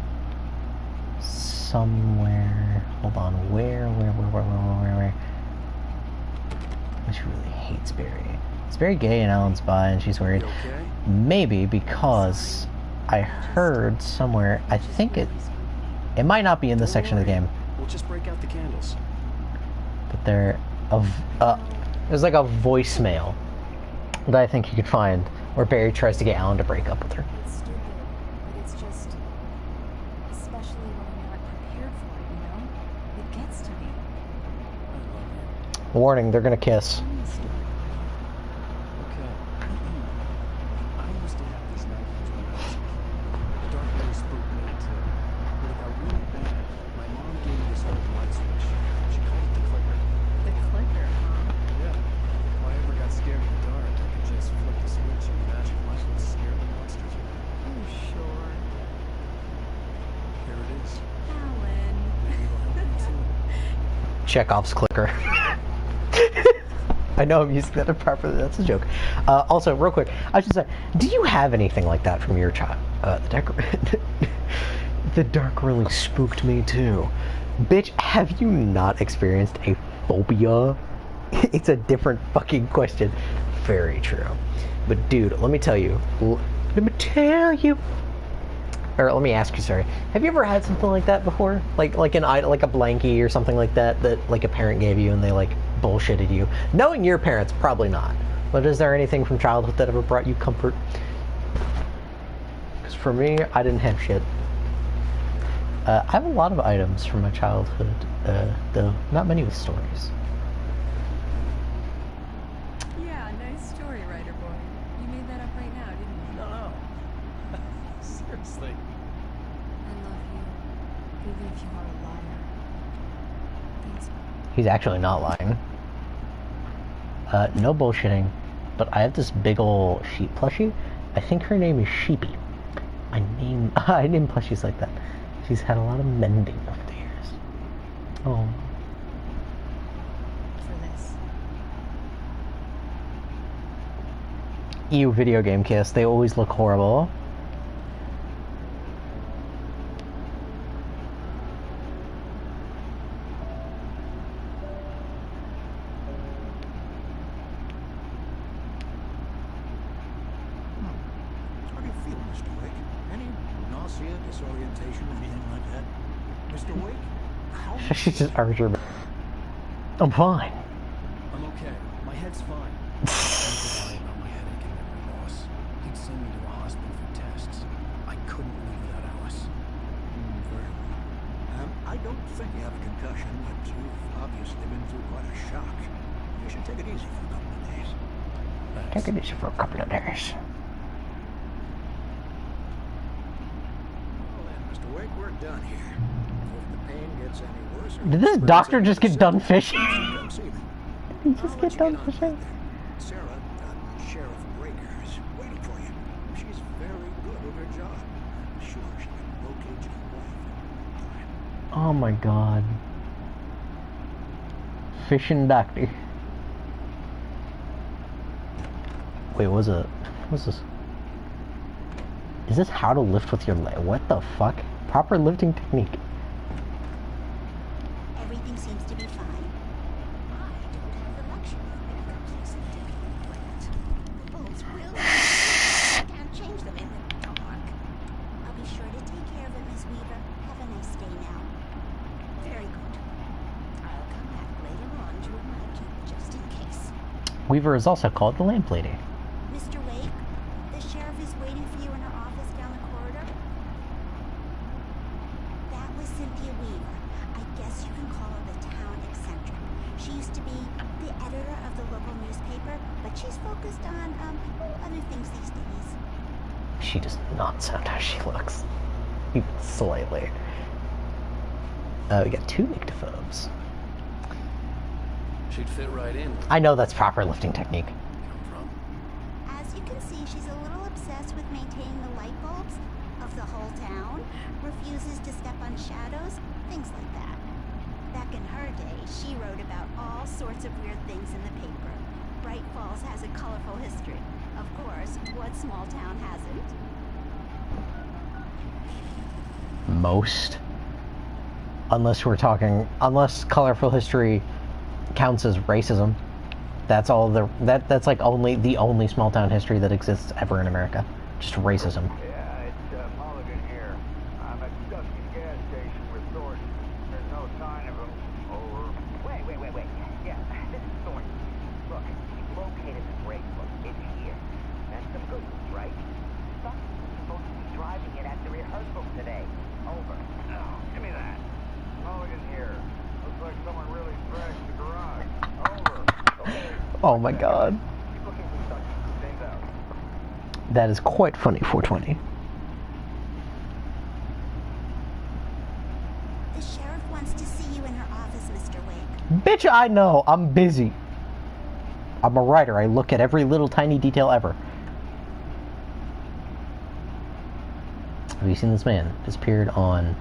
somewhere. Hold on. Where? She really hates Barry. It's very gay and Alan's bi and she's worried. You okay? Maybe because I heard somewhere, I think it might not be in this section of the game, We'll just break out the candles. but there's like a voicemail that I think you could find where Barry tries to get Alan to break up with her. It's stupid, but it's just, especially when I'm not prepared for it, you know? It gets to me. Warning, they're gonna kiss. Okay. I used to have these nightmares when I was a kid. The dark really spooked me too. When it got really bad, my mom gave me this old light switch. She called it the clicker. The clicker, huh? Yeah. If I ever got scared in the dark, I could just flip the switch and the magic light would scare the monsters away. Oh, sure. Here it is. Alan. Maybe it'll help you too. Chekhov's clicker. I know I'm using that improperly. That's a joke. Also, real quick, I should say, do you have anything like that from your child? The dark really spooked me too. Bitch, have you not experienced a phobia? It's a different fucking question. Very true. But dude, let me tell you. Or let me ask you, sorry. Have you ever had something like that before? Like a blankie or something like that like a parent gave you and they like bullshitted you? Knowing your parents, probably not. But is there anything from childhood that ever brought you comfort? Because for me, I didn't have shit. I have a lot of items from my childhood, though not many with stories. Yeah, nice story, writer boy. You made that up right now, didn't you? No. Seriously. I love you, even if you are a liar. Thanks. He's actually not lying. No bullshitting, but I have this big ol' sheep plushie. I think her name is Sheepy. I name plushies like that. She's had a lot of mending over the years. Oh. For this. Ew, video game kiss. They always look horrible. How do you feel, Mr. Wake? Any nausea, disorientation, anything like that? Mr. Wake, how She's just Archer. I'm fine. I'm okay. My head's fine. I was lying about my headache and memory loss. He'd send me to the hospital for tests. I couldn't live without Alice. Very well. I don't think you have a concussion, but you've obviously been through quite a shock. You should take it easy for a couple of days. Take it easy for a couple of days. Well then, Mr. Wake, we're done here. If the pain gets any worse... or Did this spreads doctor any just get done fishing? come see me. Did he just I'll get let done you get on fishing? with it. Sarah, Sheriff Breaker, is waiting for you. She's very good at her job. I'm sure she can locate your wife in no time. Oh my god. Fishing doctor. Wait, what's this? Is this how to lift with your leg? What the fuck? Proper lifting technique. Everything seems to be fine. I don't have the luxury of being complacent to the plant. The bolts will I can't change them in the dark. I'll be sure to take care of it, Miss Weaver. Have a nice day now. Very good. I'll come back later on to remind you, just in case. Weaver is also called the lamp lady. Mr. Wake, the sheriff is waiting for you in her office down the corridor. That was Cynthia Weaver. I guess you can call her the town eccentric. She used to be the editor of the local newspaper, but she's focused on, other things these days. She does not sound how she looks. Even slightly. We got two nyctophobes. She'd fit right in. I know that's proper lifting technique. Come from. As you can see, she's a little obsessed with maintaining the light bulbs of the whole town, refuses to step on shadows, things like that. Back in her day, she wrote about all sorts of weird things in the paper. Bright Falls has a colorful history. Of course, what small town hasn't? Most. Unless colorful history counts as racism. That's that's like the only small town history that exists ever in America. Just racism. Yeah, it's Mulligan here. I'm at Dusty gas station with Thornton. There's no sign of him. Over. Wait. Yeah, this is Thornton. Look, we located the brake book. It's here. That's some good news, right? Someone's supposed to be driving it at the rehearsal today. Over. Oh, give me that. Mulligan here. Looks like someone really thrashed the garage. Oh my god. That is quite funny, 420. The sheriff wants to see you in her office, Mr. Wake. Bitch, I know. I'm busy. I'm a writer. I look at every little tiny detail ever. Have you seen this man? Disappeared on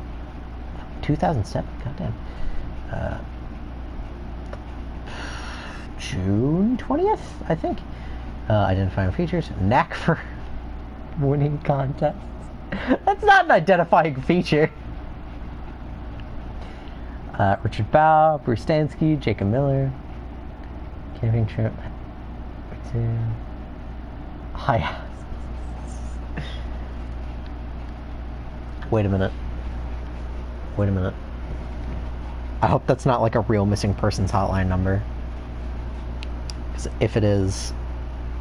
2007? Goddamn. June 20th, I think. Identifying features. Knack for winning contests. That's not an identifying feature. Richard Bow, Bruce Stansky, Jacob Miller. Camping trip. Hi. Wait a minute. Wait a minute. I hope that's not like a real missing persons hotline number. Because if it is,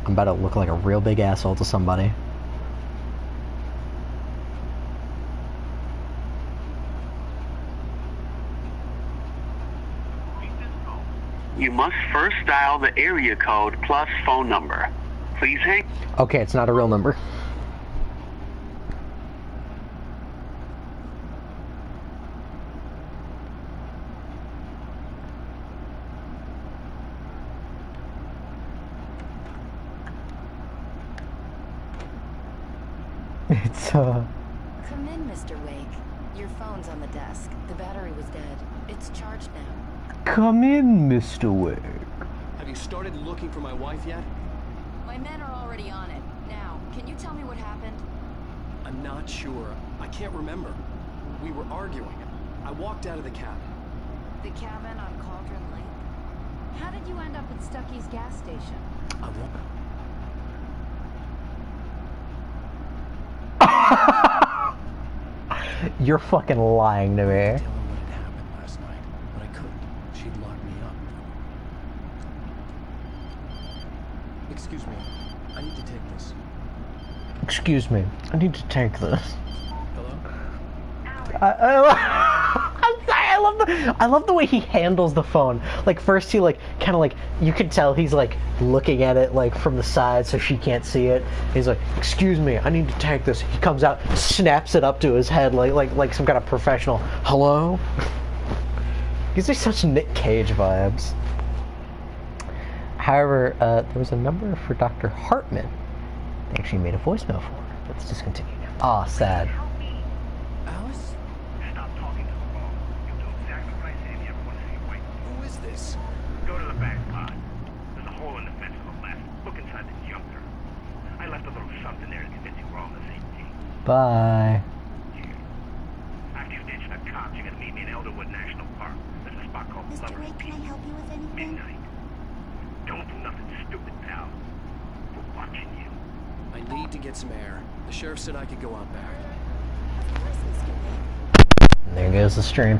I'm about to look like a real big asshole to somebody. You must first dial the area code plus phone number. Please hang. Okay, it's not a real number. It's Come in, Mr. Wake. Your phone's on the desk. The battery was dead. It's charged now. Come in, Mr. Wake. Have you started looking for my wife yet? My men are already on it. Now, can you tell me what happened? I'm not sure. I can't remember. We were arguing. I walked out of the cabin. The cabin on Cauldron Lake? How did you end up at Stucky's gas station? I won't. You're fucking lying to me. Tell her what had happened last night, but I couldn't. She'd locked me up. Excuse me. I need to take this. Excuse me. I need to take this. Hello? I'm sorry. I love the way he handles the phone. Like first he like kind of like you can tell he's like looking at it like from the side so she can't see it. He's like, "Excuse me, I need to take this." He comes out, snaps it up to his head like some kind of professional. Hello? Gives me such Nick Cage vibes. However, there was a number for Dr. Hartman. They actually made a voicemail for her. Let's just continue now. Aw, sad. Alice? Stop talking to the phone. You'll do exactly what I say if you ever want to see your wife. Who is this? Go to the back pod. There's a hole in the fence to the left. Look inside the junker. I left a little something there to convince you we're all on the same team. Bye. After you ditch the cops, you're gonna meet me in Elderwood National Park. There's a spot called Mr. Lover's Wake, can I help you with anything? Midnight. Don't do nothing stupid, pal. We're watching you. I need to get some air. The sheriff said I could go out back. Of course, Mr. Wake. And there goes the stream.